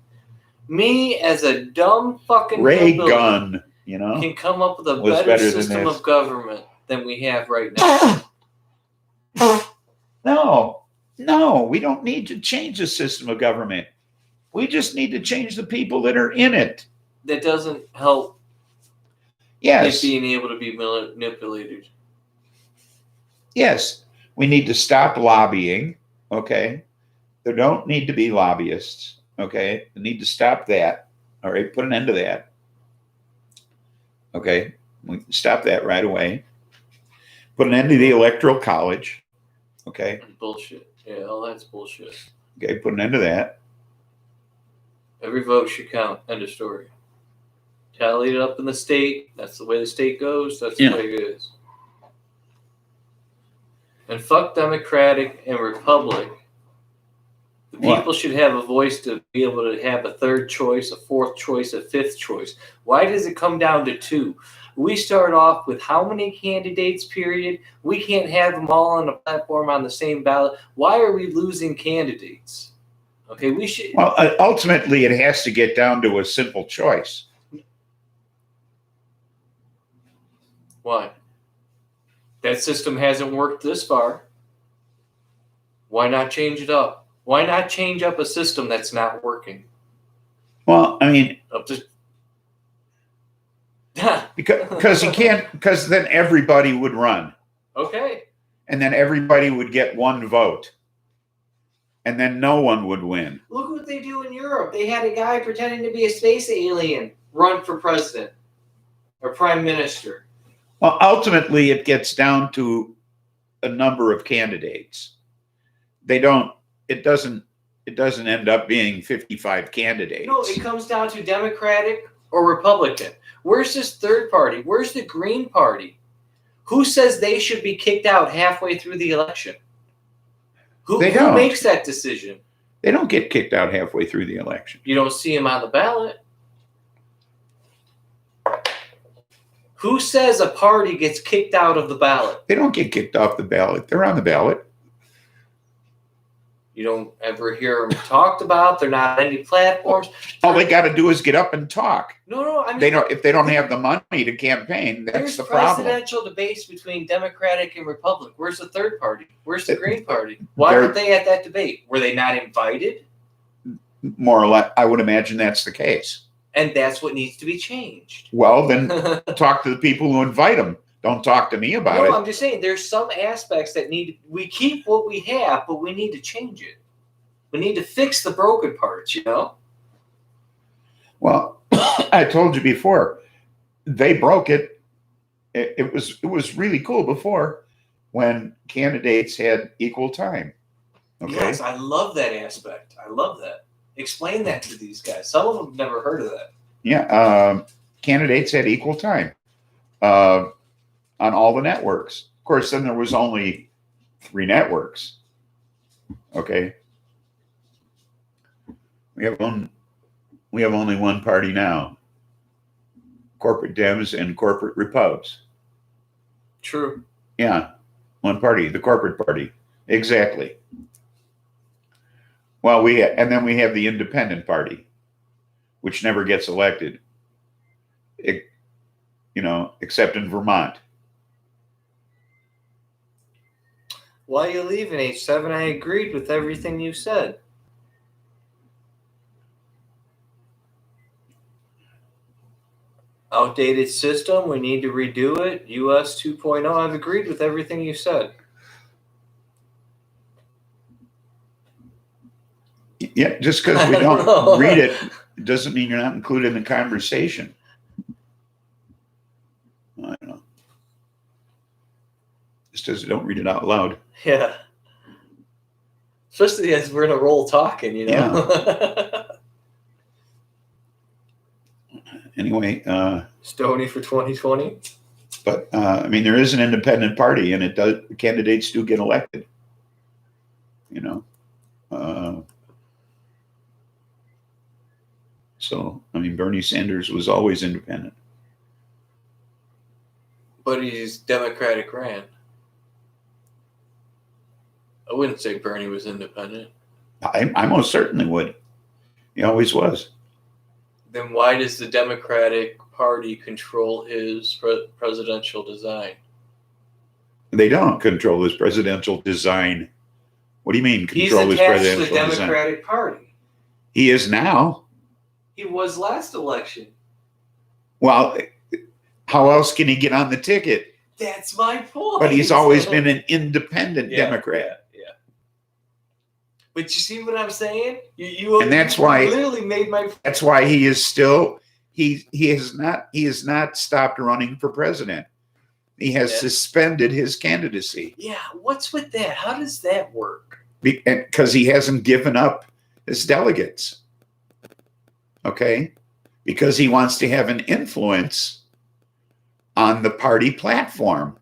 Me as a dumb fucking Reagan, can come up with a better system of government than we have right now. No, we don't need to change the system of government. We just need to change the people that are in it. That doesn't help it being able to be manipulated. Yes, we need to stop lobbying, okay? There don't need to be lobbyists, okay? We need to stop that, all right? Put an end to that. Okay, we can stop that right away. Put an end to the Electoral College. Okay. Bullshit. Yeah, all that's bullshit. Okay, put an end to that. Every vote should count. End of story. Tally it up in the state. That's the way the state goes. That's the way it is. And fuck Democratic and Republic. The What? people should have a voice to be able to have a third choice, a fourth choice, a fifth choice. Why does it come down to two? We start off with how many candidates, period? We can't have them all on a platform on the same ballot. Why are we losing candidates? Okay, we should. Well, ultimately, it has to get down to a simple choice. Why? That system hasn't worked this far. Why not change it up? Why not change up a system that's not working? Well, I mean, Up to because you can't, because then everybody would run, okay. and then everybody would get one vote, and then no one would win. Look what they do in Europe. They had a guy pretending to be a space alien run for president or prime minister. Well, ultimately, it gets down to a number of candidates. It doesn't end up being 55 candidates. No, it comes down to Democratic or Republican. Where's this third party? Where's the Green Party? Who says they should be kicked out halfway through the election? Who makes that decision? They don't get kicked out halfway through the election. You don't see them on the ballot. Who says a party gets kicked out of the ballot? They don't get kicked off the ballot. They're on the ballot. You don't ever hear them talked about. They're not on any platforms. All they got to do is get up and talk. No. I mean, If they don't have the money to campaign, that's there's the problem. presidential debates between Democratic and Republican. Where's the third party? Where's the Green Party? Why weren't they at that debate? Were they not invited? More or less, I would imagine that's the case. And that's what needs to be changed. Well, then talk to the people who invite them. Don't talk to me about it. I'm just saying there's some aspects that we keep what we have, but we need to change it. We need to fix the broken parts, Well, I told you before, they broke it. It was really cool before when candidates had equal time. Okay. Yes, I love that aspect. I love that. Explain that to these guys. Some of them have never heard of that. Yeah, candidates had equal time on all the networks. Of course, then there was only 3 networks. Okay. We have only one party now. Corporate Dems and corporate Repubs. True. Yeah, one party, the corporate party. Exactly. Well, and then we have the independent party, which never gets elected, except in Vermont. Why are you leaving, H7? I agreed with everything you said. Outdated system. We need to redo it. US 2.0. I've agreed with everything you said. Yeah, just because we don't read it doesn't mean you're not included in the conversation. I don't know. Just because you don't read it out loud. Yeah. Especially as we're in a roll talking, Anyway. Stony for 2020. But, I mean, there is an independent party, and candidates do get elected. So, I mean, Bernie Sanders was always independent. But he's Democratic ran. I wouldn't say Bernie was independent. I most certainly would. He always was. Then why does the Democratic Party control his presidential design? They don't control his presidential design. What do you mean control his presidential presidential design? He's attached to the Democratic Party. He is now. He was last election. Well, how else can he get on the ticket? That's my point. But he's always been an independent Democrat. Yeah. But you see what I'm saying? And that's why literally made my. That's why he is still he has not stopped running for president. He has suspended his candidacy. Yeah, what's with that? How does that work? Because he hasn't given up his delegates. Okay? Because he wants to have an influence on the party platform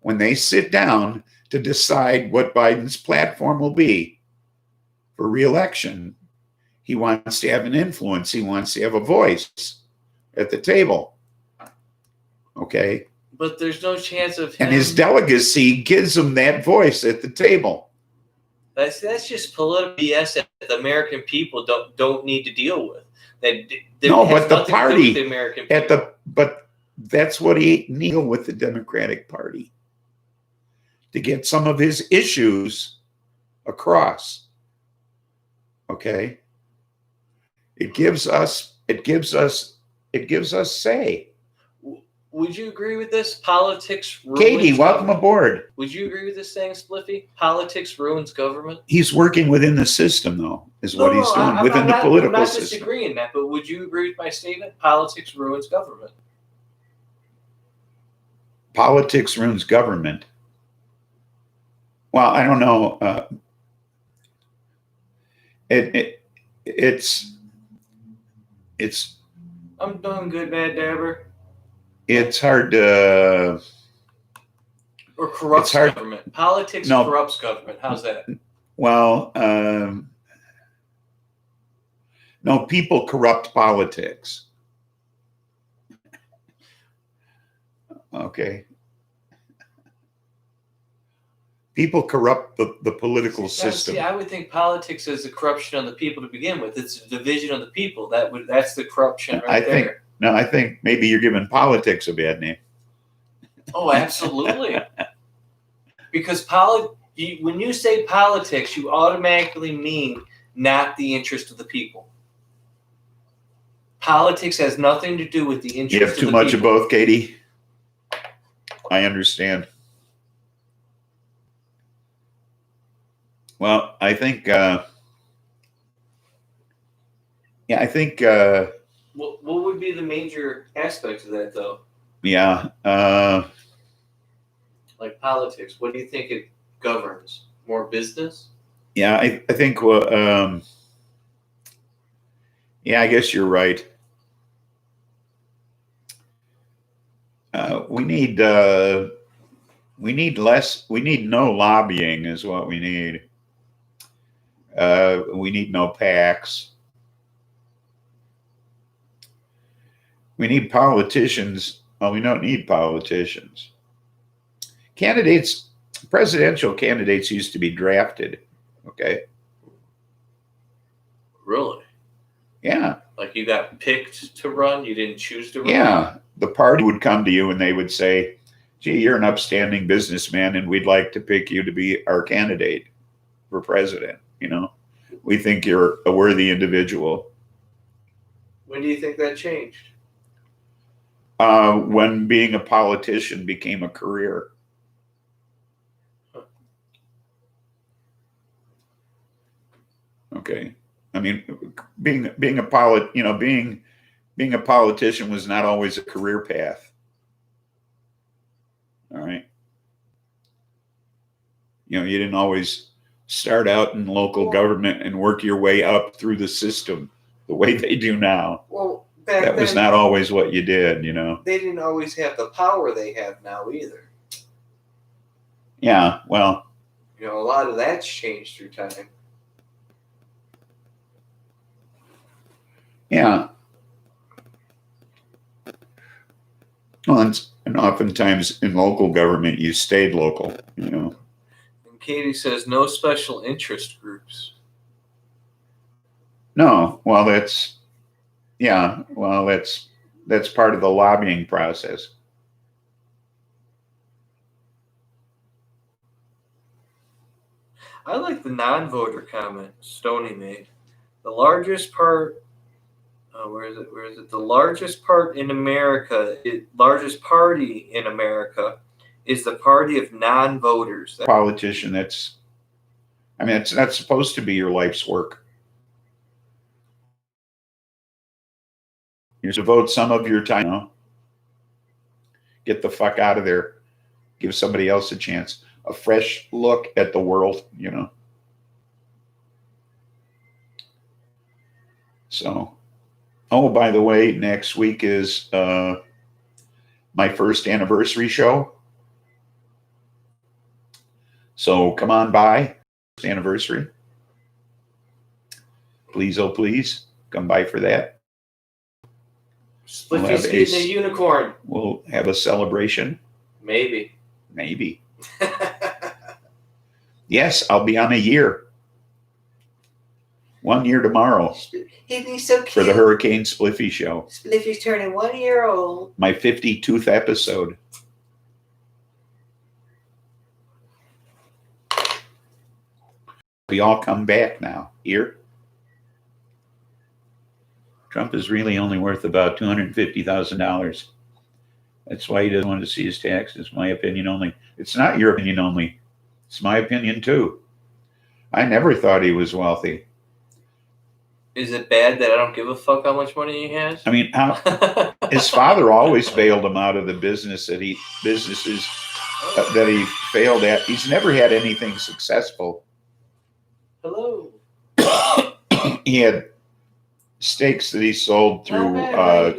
when they sit down to decide what Biden's platform will be. for re-election. He wants to have an influence. He wants to have a voice at the table. Okay? But there's no chance of him. And his delegacy gives him that voice at the table. That's just political BS that the American people don't need to deal with. That No, has but the nothing to do party with the American people. but that's what he needed with the Democratic Party, to get some of his issues across. Okay? It gives us say. Would you agree with this? Politics ruins Katie, welcome government? aboard. Would you agree with this saying, Spliffy? Politics ruins government? He's working within the system, though, is what he's doing, within the political I'm not system. disagreeing that, but would you agree with my statement? Politics ruins government. Politics ruins government. Well, I don't know. It's. I'm doing good, Mad Dabber. It's hard to. Or corrupts It's hard- government. Politics No. corrupts government. How's that? Well, no, people corrupt politics. Okay. People corrupt the political system. See, I would think politics is the corruption of the people to begin with. It's a division of the people. That's the corruption right there. I think maybe you're giving politics a bad name. Oh, absolutely. Because when you say politics, you automatically mean not the interest of the people. Politics has nothing to do with the interest of the You people. have too much of both, Katie. I understand. Well, I think, What would be the major aspect of that, though? yeah, Like politics, what do you think it governs? More business? yeah, I think, yeah, I guess you're right. We need no lobbying is what we need. We need no PACs. We need politicians. Well, we don't need politicians. Presidential candidates used to be drafted. Okay. Really? Yeah. Like you got picked to run, you didn't choose to run? Yeah. The party would come to you and they would say, gee, you're an upstanding businessman and we'd like to pick you to be our candidate for president. You know, we think you're a worthy individual. When do you think that changed? When being a politician became a career. Okay. I mean, being a politician was not always a career path. All right. You know, you didn't always start out in local government and work your way up through the system the way they do now. Well, that was not always what you did, you know. They didn't always have the power they have now either. Yeah, well. You know, a lot of that's changed through time. Yeah. Well, and oftentimes in local government, you stayed local, you know. And Katie says no special interest groups. No, well, that's part of the lobbying process. I like the non-voter comment Stoney made. The largest part, where is it? The largest part in America, largest party in America is the party of non-voters. Politician, it's not supposed to be your life's work. You're to devote some of your time, you know? Get the fuck out of there. Give somebody else a chance. A fresh look at the world, you know. So, oh, by the way, next week is my first anniversary show. So come on by, first anniversary. Please, oh please, come by for that. Spliffy's eating a unicorn. We'll have a celebration. Maybe. Maybe. Yes, I'll be on a year. 1 year tomorrow. He's so cute. For the Hurricane Spliffy show. Spliffy's turning 1 year old. My 52nd episode. We all come back now. Here. Trump is really only worth about $250,000. That's why he doesn't want to see his taxes. My opinion only. It's not your opinion only. It's my opinion too. I never thought he was wealthy. Is it bad that I don't give a fuck how much money he has? I mean, his father always bailed him out of the businesses that he failed at. He's never had anything successful. Hello. He had steaks that he sold through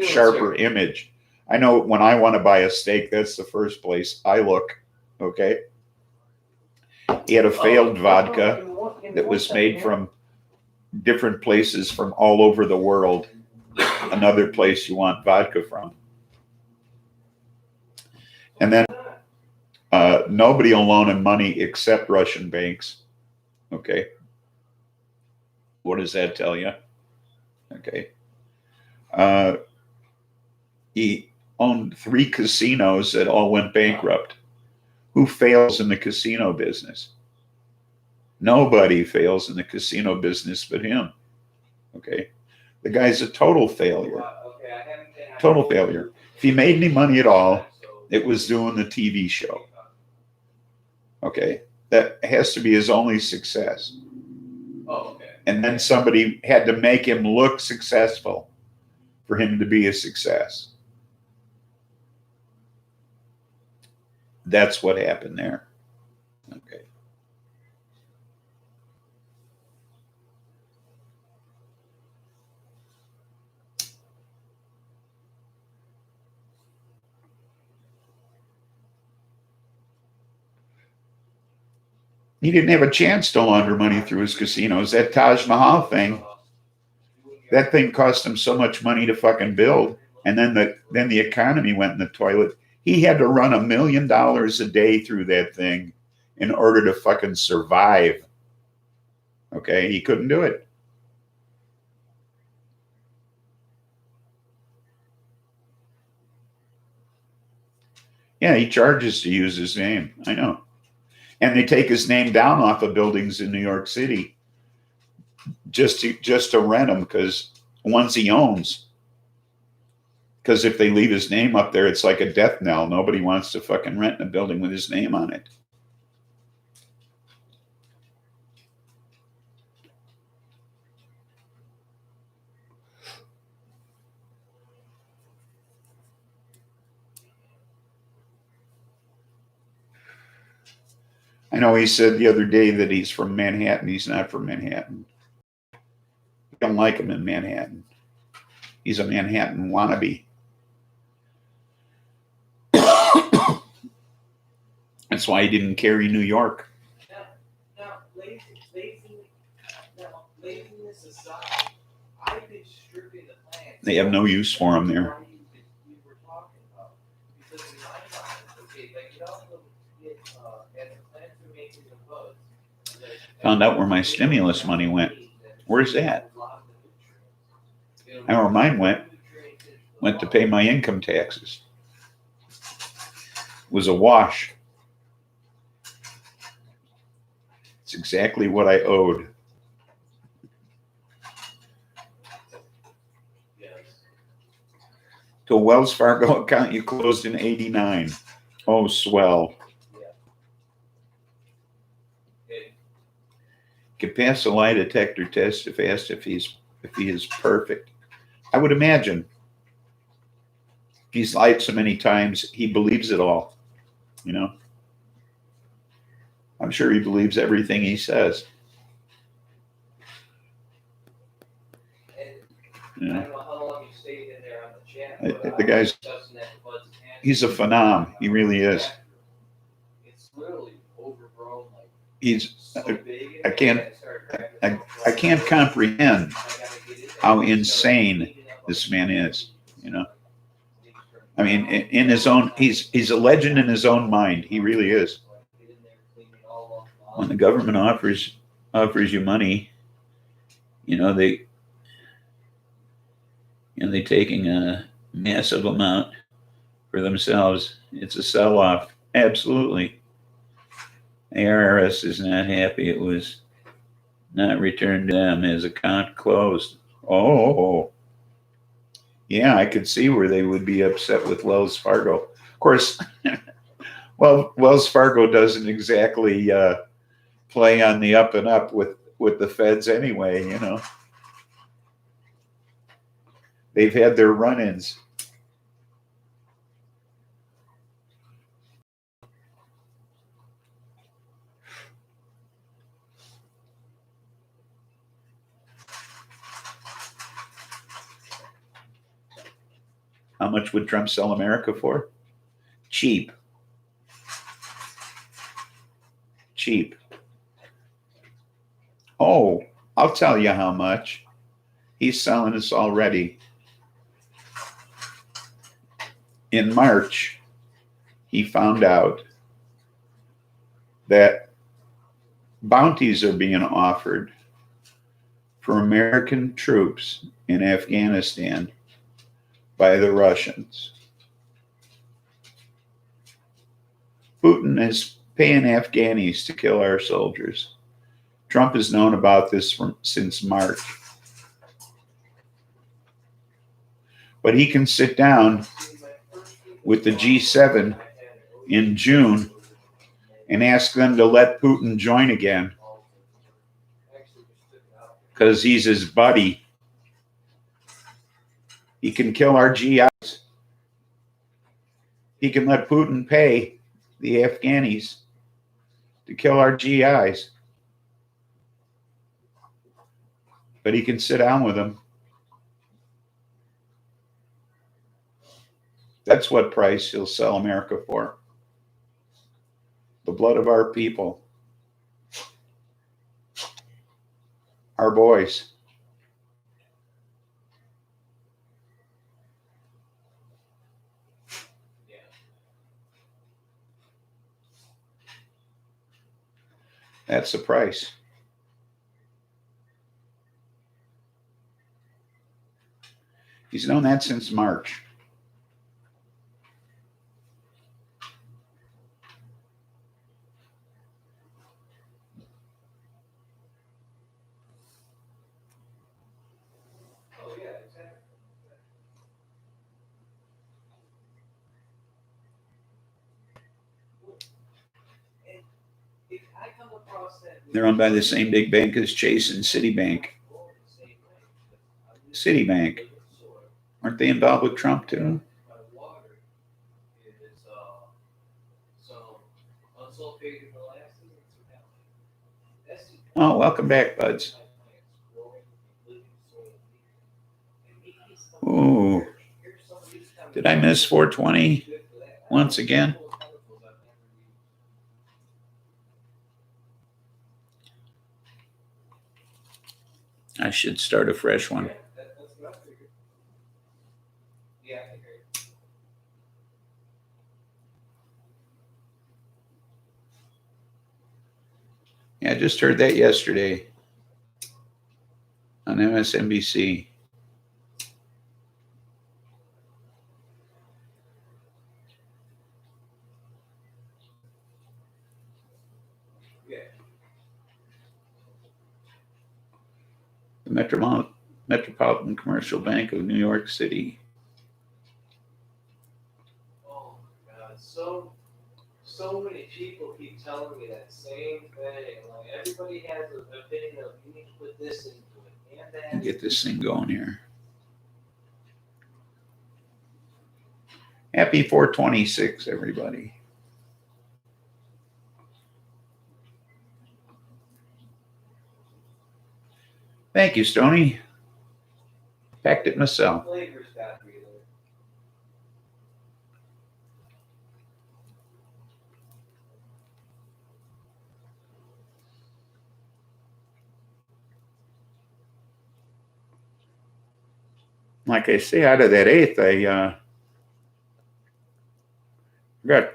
Sharper Image. I know when I want to buy a steak, that's the first place I look. Okay. He had a failed vodka that was made from different places from all over the world. Another place you want vodka from. And then nobody will loan him money except Russian banks. Okay. What does that tell you? Okay. He owned 3 casinos that all went bankrupt. Who fails in the casino business? Nobody fails in the casino business but him. Okay. The guy's a total failure. Total failure. If he made any money at all, it was doing the TV show. Okay. That has to be his only success. Oh, okay. And then somebody had to make him look successful for him to be a success. That's what happened there. Okay. He didn't have a chance to launder money through his casinos. That Taj Mahal thing, that thing cost him so much money to fucking build. And then the economy went in the toilet. He had to run $1 million a day through that thing in order to fucking survive. Okay, he couldn't do it. Yeah, he charges to use his name. I know. And they take his name down off of buildings in New York City just to rent them, because ones he owns. Because if they leave his name up there, it's like a death knell. Nobody wants to fucking rent a building with his name on it. I know he said the other day that he's from Manhattan. He's not from Manhattan. I don't like him in Manhattan. He's a Manhattan wannabe. That's why he didn't carry New York. Now, laziness aside, I've been stripping the plants. They have no use for him there. Found out where my stimulus money went. Where's that? I know where mine went. Went to pay my income taxes. It was a wash. It's exactly what I owed. To a Wells Fargo account you closed in '89. Oh, swell. Could pass a lie detector test if asked if he is perfect. I would imagine. He's lied so many times, he believes it all. You know? I'm sure he believes everything he says. You know? I don't know how long you stayed in there on the chat. The guy's, he's a phenom. He really is. It's literally overgrown. He's, I I can't comprehend how insane this man is, you know. I mean, in his own, he's a legend in his own mind. He really is. When the government offers you money, you know, they're taking a massive amount for themselves. It's a sell-off. Absolutely. The IRS is not happy it was not returned to them as account closed. Oh, yeah, I could see where they would be upset with Wells Fargo. Of course, well, Wells Fargo doesn't exactly play on the up and up with the feds anyway, you know. They've had their run-ins. How much would Trump sell America for? Cheap. Cheap. Oh, I'll tell you how much. He's selling us already. In March, he found out that bounties are being offered for American troops in Afghanistan by the Russians. Putin is paying Afghanis to kill our soldiers. Trump has known about this since March. But he can sit down with the G7 in June and ask them to let Putin join again because he's his buddy. He can kill our GIs. He can let Putin pay the Afghanis to kill our GIs. But he can sit down with them. That's what price he'll sell America for. The blood of our people. Our boys. That's the price. He's known that since March. They're owned by the same big bank as Chase and Citibank. Citibank. Aren't they involved with Trump too? Oh, welcome back, buds. Ooh. Did I miss 420 once again? I should start a fresh one. Yeah, I just heard that yesterday on MSNBC. The Metropolitan Commercial Bank of New York City. Oh my God, so many people keep telling me that same thing. Like everybody has an opinion of you need to put this into it and that. Get this thing going here. Happy 426, everybody. Thank you, Stoney. Packed it myself. Flavors got to be there. like I say, out of that eighth, I got.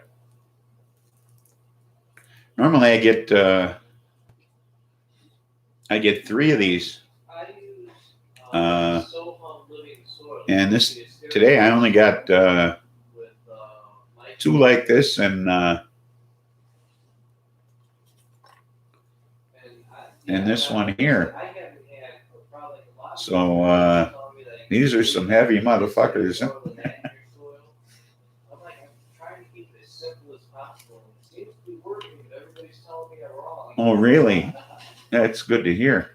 Normally, I get 3 of these, I use Uh, living soil. and this today I only got With 2 like this, and this one here. I haven't had probably a lot. So these are some heavy motherfuckers. I'm like, I'm trying to keep it as simple as possible. It seems to be working, but everybody's telling me I'm wrong. Oh, really? That's good to hear.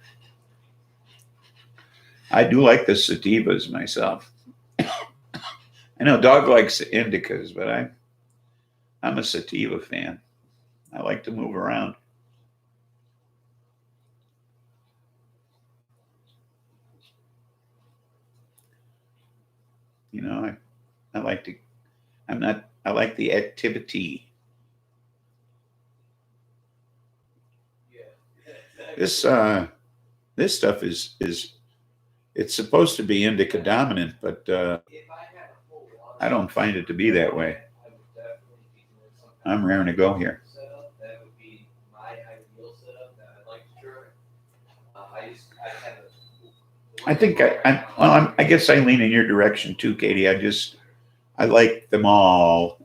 I do like the sativas myself. I know Dog likes the indicas, but I'm a sativa fan. I like to move around. You know, I like to. I like the activity. This stuff is it's supposed to be indica dominant, but I don't find it to be that way. I'm raring to go here. That would be my ideal setup that I'd like to try. I think I guess I lean in your direction too, Katie. I like them all.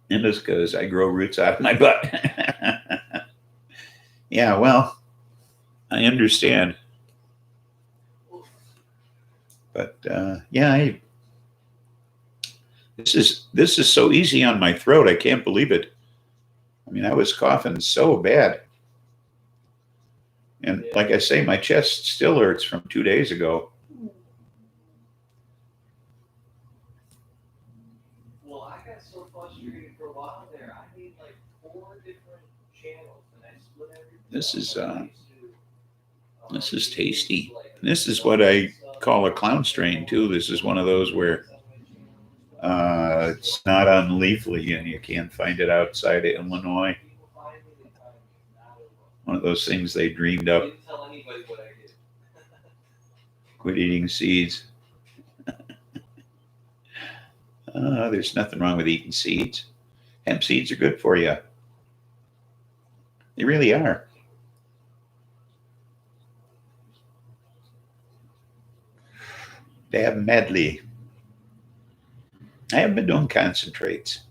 Indicas, I grow roots out of my butt. Yeah, well, I understand. But yeah, this is so easy on my throat. I can't believe it. I mean, I was coughing so bad. And like I say, my chest still hurts from 2 days ago. Well, I got so frustrated for a while there. I made like 4 different channels, and I split everything. This is tasty. This is what I call a clown strain too. This is one of those where it's not on Leafly and you can't find it outside of Illinois. One of those things they dreamed up. Didn't tell anybody what I did. Quit eating seeds. There's nothing wrong with eating seeds. Hemp seeds are good for you. They really are. Dab medley. I haven't been doing concentrates.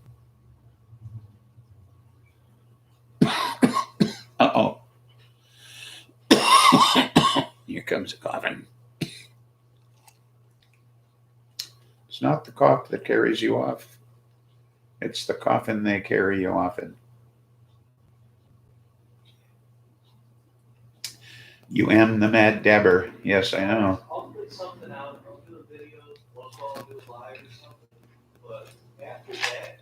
Uh-oh. Here comes a coughing. It's not the cough that carries you off. It's the coffin they carry you off in. You am the mad dabber. Yes, I know. I'll put something out. I'll do a video. I'll do a live or something. But after that,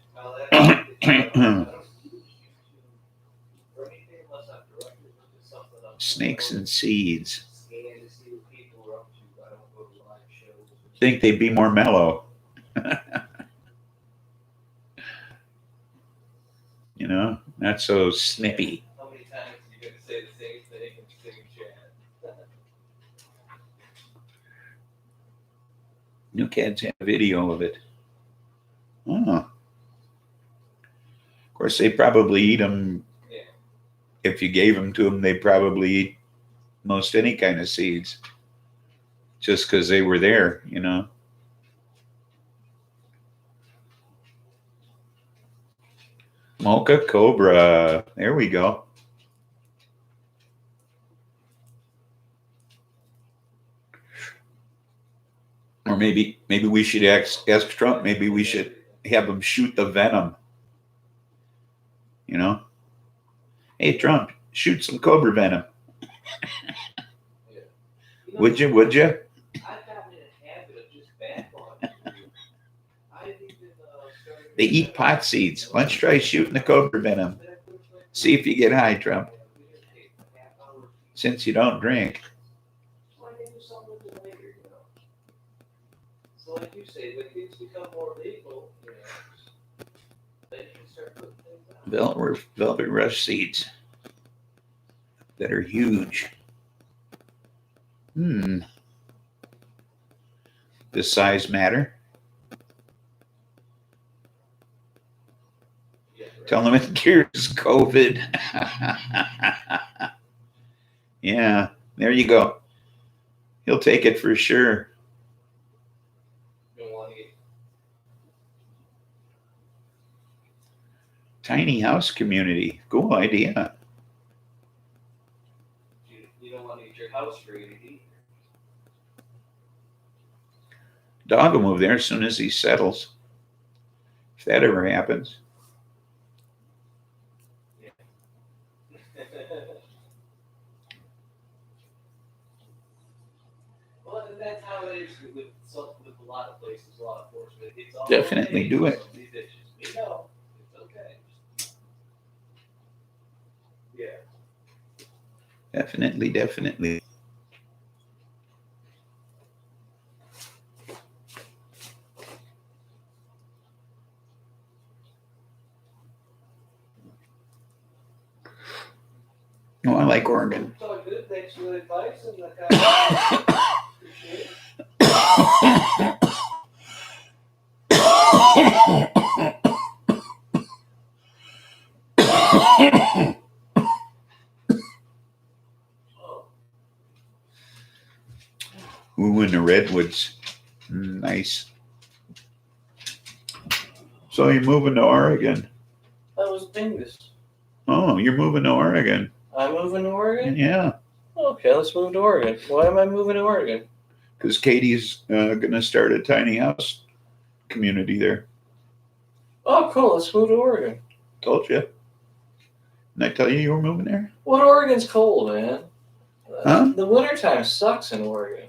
for anything unless I'm directed into something else. Snakes and seeds. Scan to see what people are up to. I don't go to live shows. Think they'd be more mellow. You know, not so snippy. How many times are you going to say the same thing in the same chat? New kids have video of it. Oh. Of course, they probably eat them. Yeah. If you gave them to them, they probably eat most any kind of seeds. Just because they were there, you know. Mocha Cobra. There we go. Or maybe we should ask Trump. Maybe we should have him shoot the venom. You know? Hey, Trump, shoot some cobra venom. Yeah. Would you? I've gotten in a habit of just backlogging. I've even started. They eat pot seeds. Let's try shooting the cobra venom. See if you get high, Trump. Since you don't drink. So I can do something with it later, you know. So like you say, when things become more legal, you know, then you can start putting things out. velvet rush seeds that are huge. Does size matter? Yeah, Tell them it cures COVID. Yeah, there you go. He'll take it for sure. You don't want to get Tiny house community. Cool idea. you don't want to get your house raided either. Dog will move there as soon as he settles. If that ever happens. Well, and that's how it is with a lot of places, law enforcement. It's all Definitely okay. do it. Some of these issues. We know it's okay. Yeah. Definitely. Oh, I like Oregon. It's all good. Thanks for the advice and the comment. Appreciate it. Oh. Ooh, in the redwoods. Nice. So you're moving to Oregon. That was Dingus. Oh, you're moving to Oregon. I'm moving to Oregon? Yeah, Okay, let's move to Oregon. Why am I moving to Oregon? because Katie's going to start a tiny house community there. Oh, cool. Let's move to Oregon. Told you. Didn't I tell you were moving there? What Oregon's cold, man. Huh? The wintertime sucks in Oregon.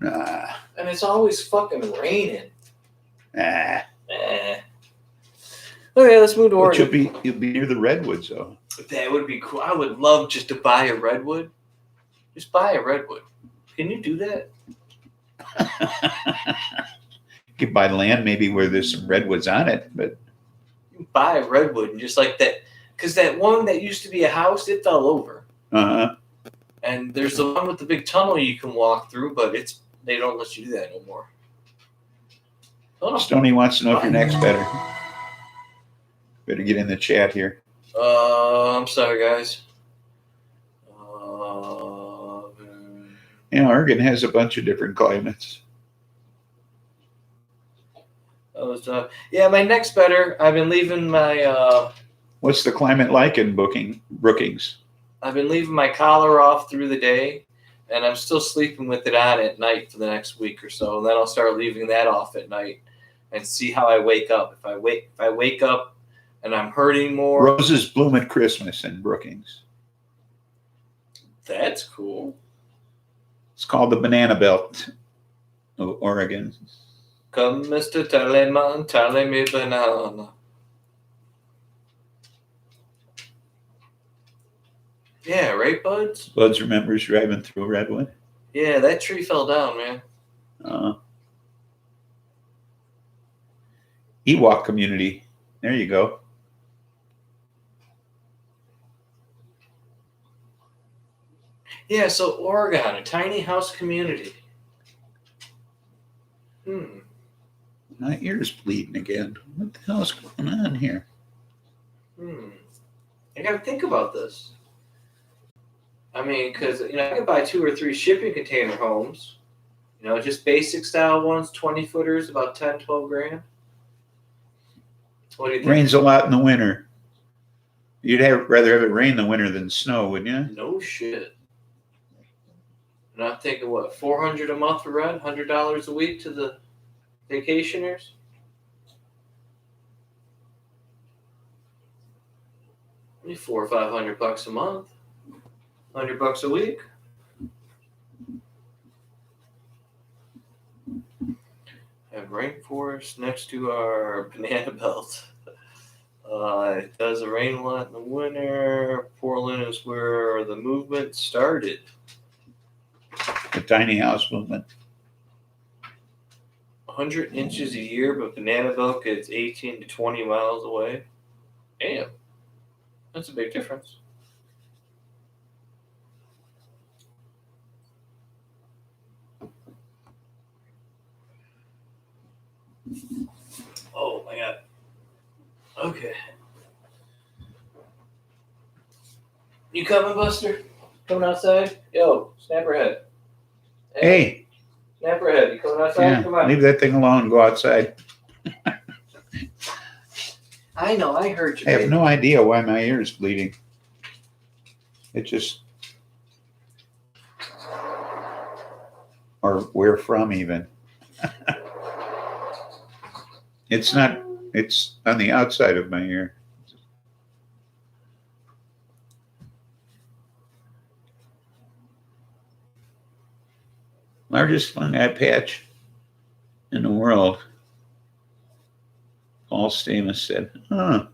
Nah. And it's always fucking raining. Nah. Eh. Okay, let's move to But Oregon. you'll be near the redwoods, though. That would be cool. I would love just to buy a redwood. Just buy a redwood. Can you do that? You could buy land maybe where there's some redwoods on it, but You can buy a redwood and just like that. Because that one that used to be a house, it fell over. And there's the one with the big tunnel you can walk through, but they don't let you do that no more. Oh. Stoney wants to know if your neck's better. Better get in the chat here. I'm sorry, guys. Yeah, Oregon has a bunch of different climates. Yeah, my neck's better. I've been leaving my What's the climate like in Brookings? I've been leaving my collar off through the day, and I'm still sleeping with it on at night for the next week or so. And then I'll start leaving that off at night and see how I wake up. If I wake up and I'm hurting more, Roses bloom at Christmas in Brookings. that's cool. It's called the Banana Belt of Oregon. Come, Mr. Teleman, tell me banana. Yeah, right, Buds? Buds remembers driving through Redwood. Yeah, that tree fell down, man. Ewok community. There you go. Yeah, so Oregon, a tiny house community. My ear's bleeding again. What the hell's going on here? I gotta think about this. I mean, because, I can buy 2 or 3 shipping container homes. Just basic style ones, 20-footers, about 10, 12 grand. What do you think? Rains a lot in the winter. You'd rather have it rain in the winter than snow, wouldn't you? No shit. And I'm thinking, what, $400 a month for rent? $100 a week to the vacationers? Only $400 or $500 a month. $100 a week. Have rainforest next to our banana belt. It does rain a lot in the winter. Portland is where the movement started. The tiny house movement. 100 inches a year, but banana belt gets 18 to 20 miles away. Damn. That's a big difference. Oh my god. Okay. You coming, Buster? Coming outside? Yo, snap her head. Hey, Snap her head. You coming outside? yeah, Come on. leave that thing alone. Go outside. I know, I heard you. I have baby. no idea why my ear is bleeding. It just, or where from even. It's not, it's on the outside of my ear. Largest fungi patch in the world. Paul Stamos said, huh.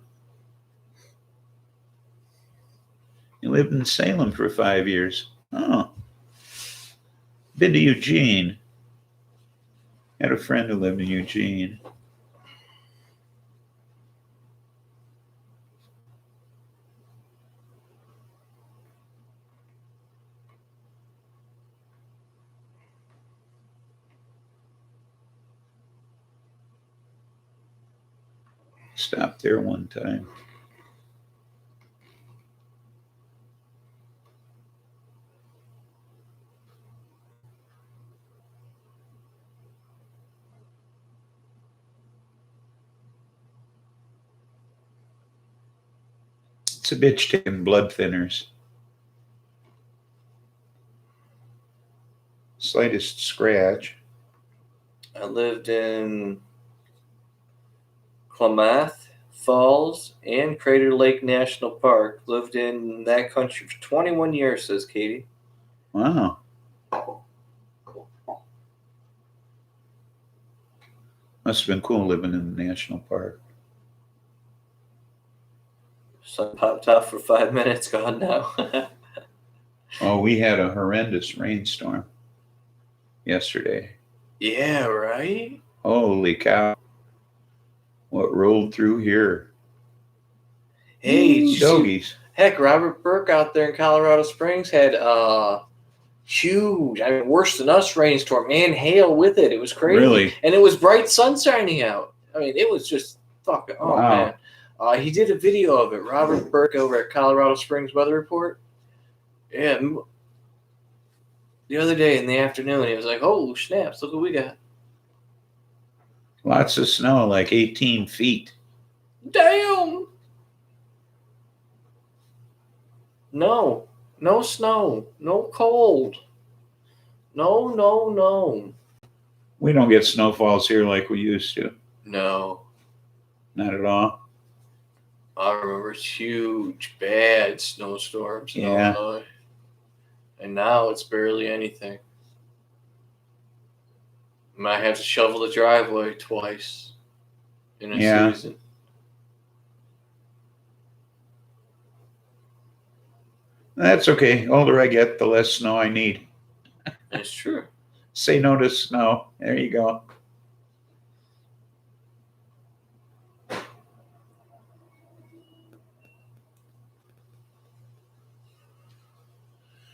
You lived in Salem for 5 years. Oh. Been to Eugene. Had a friend who lived in Eugene. Stopped there one time. It's a bitch taking blood thinners. Slightest scratch. I lived in Klamath Falls and Crater Lake National Park. Lived in that country for 21 years, says Katie. Wow. Must have been cool living in the national park. Sun popped out for 5 minutes, gone now. Oh, we had a horrendous rainstorm yesterday. Yeah, right? Holy cow. What rolled through here? Hey, did you see- doggies. heck, Robert Burke out there in Colorado Springs had huge, I mean, worse than us rainstorm and hail with it. It was crazy. Really? And it was bright sun shining out. I mean, it was just fucking, oh Wow. man. He did a video of it. Robert Burke over at Colorado Springs Weather Report. Yeah. The other day in the afternoon, he was like, oh, snaps, look what we got. Lots of snow, like 18 feet. Damn. No snow, no cold. No. We don't get snowfalls here like we used to. No. Not at all. I remember huge, bad snowstorms in Yeah. Illinois. And now it's barely anything. Might have to shovel the driveway twice in a season. That's okay. The older I get, the less snow I need. That's true. Say no to snow. There you go.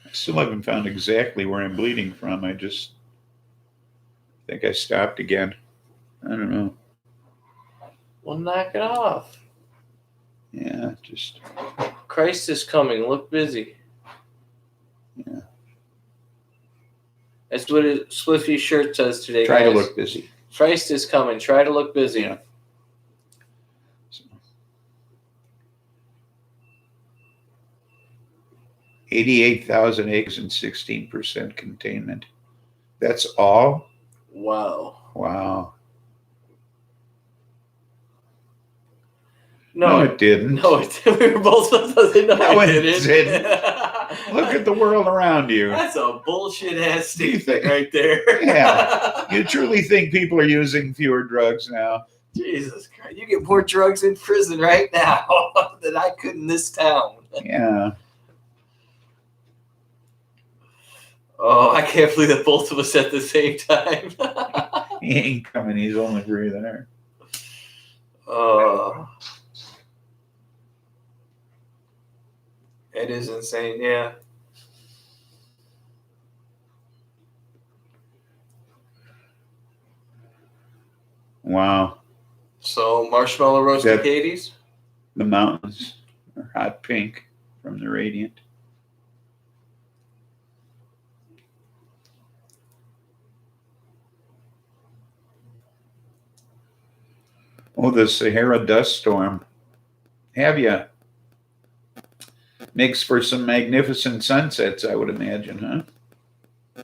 I still haven't found exactly where I'm bleeding from. I just think I stopped again. I don't know. Well, knock it off. Yeah, just. Christ is coming. Look busy. Yeah. That's what his Spliffy shirt says today, Try guys. to look busy. Christ is coming. Try to look busy. Yeah. 88,000 acres and 16% containment. That's all? Wow. Wow. No, it didn't. No, we were both supposed to say No, it it didn't. didn't. Look at the world around you. That's a bullshit ass Do you statement think- right there. Yeah. You truly think people are using fewer drugs now? Jesus Christ. You get more drugs in prison right now than I could in this town. Yeah. Oh, I can't believe that both of us at the same time. He ain't coming. He's only breathing air. It is insane, yeah. Wow. So marshmallow roasted That- Katie's. The mountains are hot pink from the radiant. Oh, the Sahara dust storm. Have you? Makes for some magnificent sunsets, I would imagine, huh?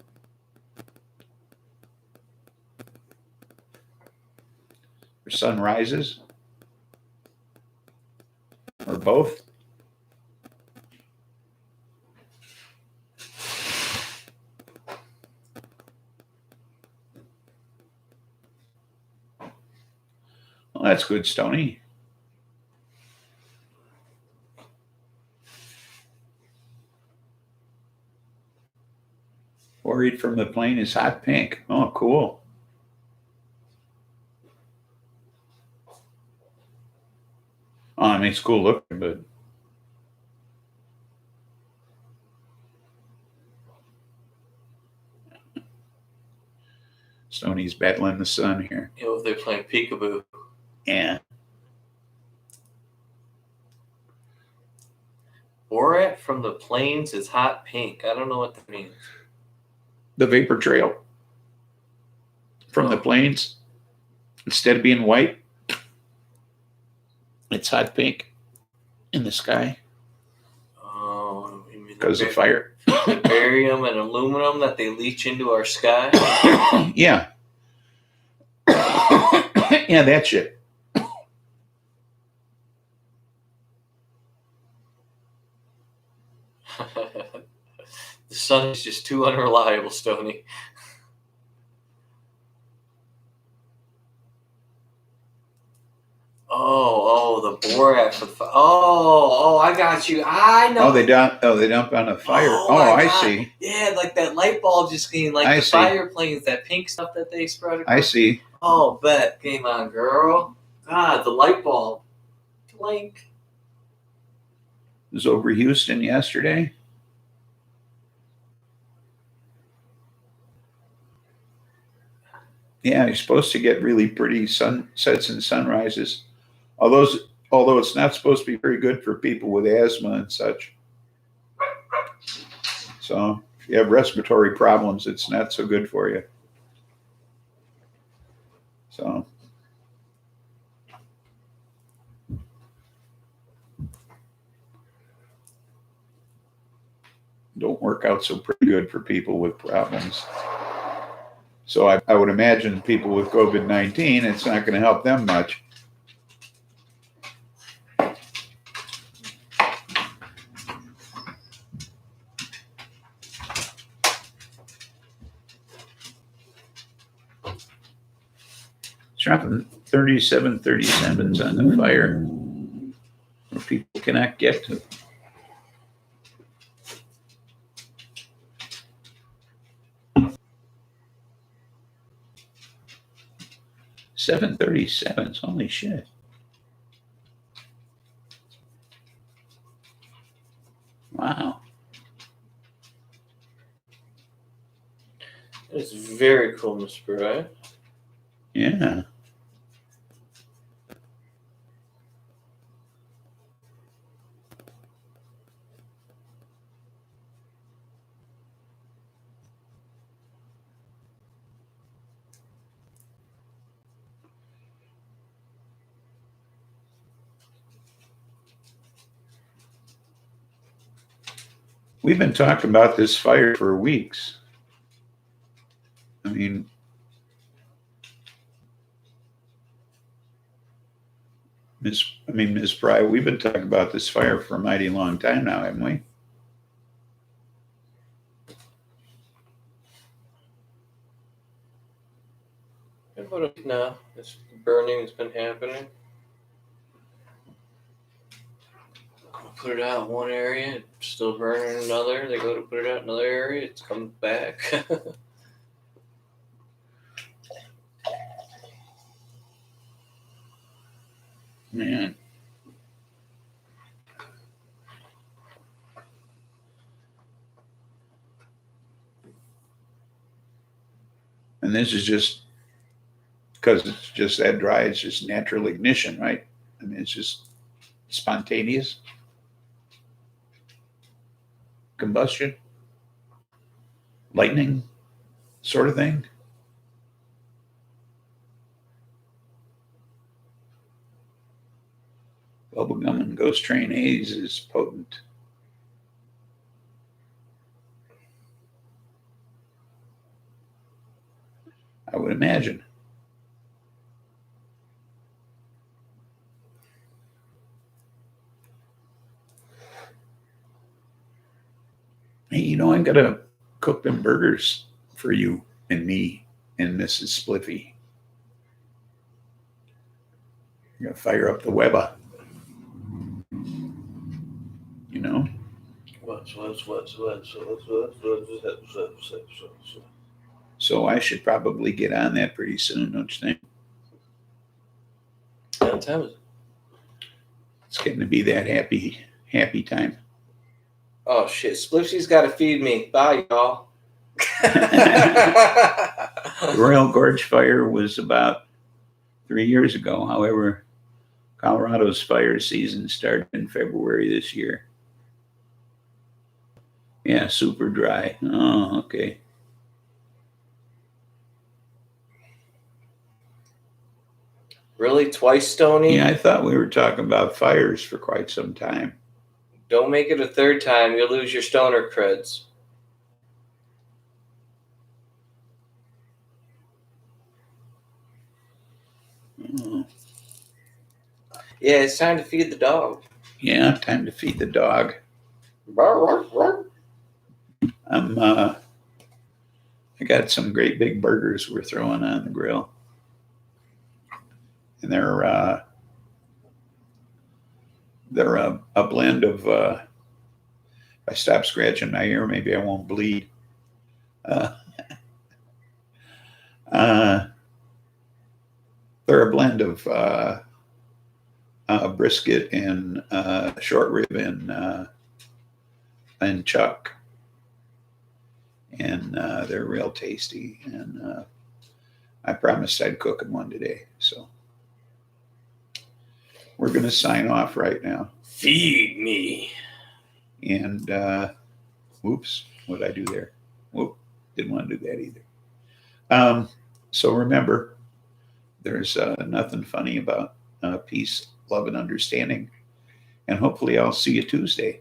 Or sunrises? Or both? Well, that's good, Stony. Worried from the plane is hot pink. Oh, cool. Oh, I mean, it's cool looking, but Stony's battling the sun here. You know, if they're playing peekaboo. Yeah. Borat from the plains is hot pink. I don't know what that means. The vapor trail from the plains, instead of being white, it's hot pink in the sky Oh, you mean because of fire. the barium and aluminum that they leach into our sky? Yeah. Yeah, that shit. The sun is just too unreliable, Stoney. Oh, the Borat for the I got you. I know. They dump on a fire. Oh, my I God. see. Yeah, like that light bulb just came, like I the see. fire planes, that pink stuff that they spread across. I see. Oh, bet. Game on, girl. God, the light bulb. Blink. It was over Houston yesterday. Yeah, you're supposed to get really pretty sunsets and sunrises. Although it's not supposed to be very good for people with asthma and such. So if you have respiratory problems, it's not so good for you. So don't work out so pretty good for people with problems. So I would imagine people with COVID-19, it's not going to help them much. Dropping 3737s on the fire where people cannot get to. $737s, holy shit. Wow. It's very cool, Mr. Brian. Yeah. We've been talking about this fire for weeks. I mean, Ms. Fry, we've been talking about this fire for a mighty long time now, haven't we? No, this burning has been happening. Put it out in one area, it's still burning in another. They go to put it out in another area, it's coming back. Man. And this is just because it's just that dry. It's just natural ignition, right? I mean, it's just spontaneous combustion, lightning sort of thing. Bubblegum and Ghost Train haze is potent. I would imagine. Hey, you know, I'm gonna cook them burgers for you and me and Mrs. Spliffy. I'm gonna fire up the Webba. You know? So I should probably get on that pretty soon, don't you think? What time is it? It's getting to be that happy time. Oh shit! Spliffy's got to feed me. Bye, y'all. The Royal Gorge fire was about 3 years ago. However, Colorado's fire season started in February this year. Yeah, super dry. Oh, okay. Really, twice, Stoney? Yeah, I thought we were talking about fires for quite some time. Don't make it a third time. You'll lose your stoner creds. Oh, Yeah, it's time to feed the dog. yeah, time to feed the dog. I got some great big burgers we're throwing on the grill. And they're a blend of, if I stop scratching my ear, maybe I won't bleed. They're a blend of brisket and short rib and chuck. And they're real tasty. And I promised I'd cook them one today. So we're going to sign off right now. Feed me. And whoops, what did I do there? Whoop, didn't want to do that either. So remember, there's nothing funny about peace, love, and understanding. And hopefully I'll see you Tuesday.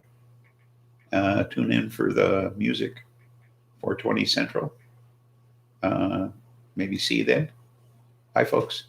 Tune in for the music, 420 Central. Maybe see you then. Bye, folks.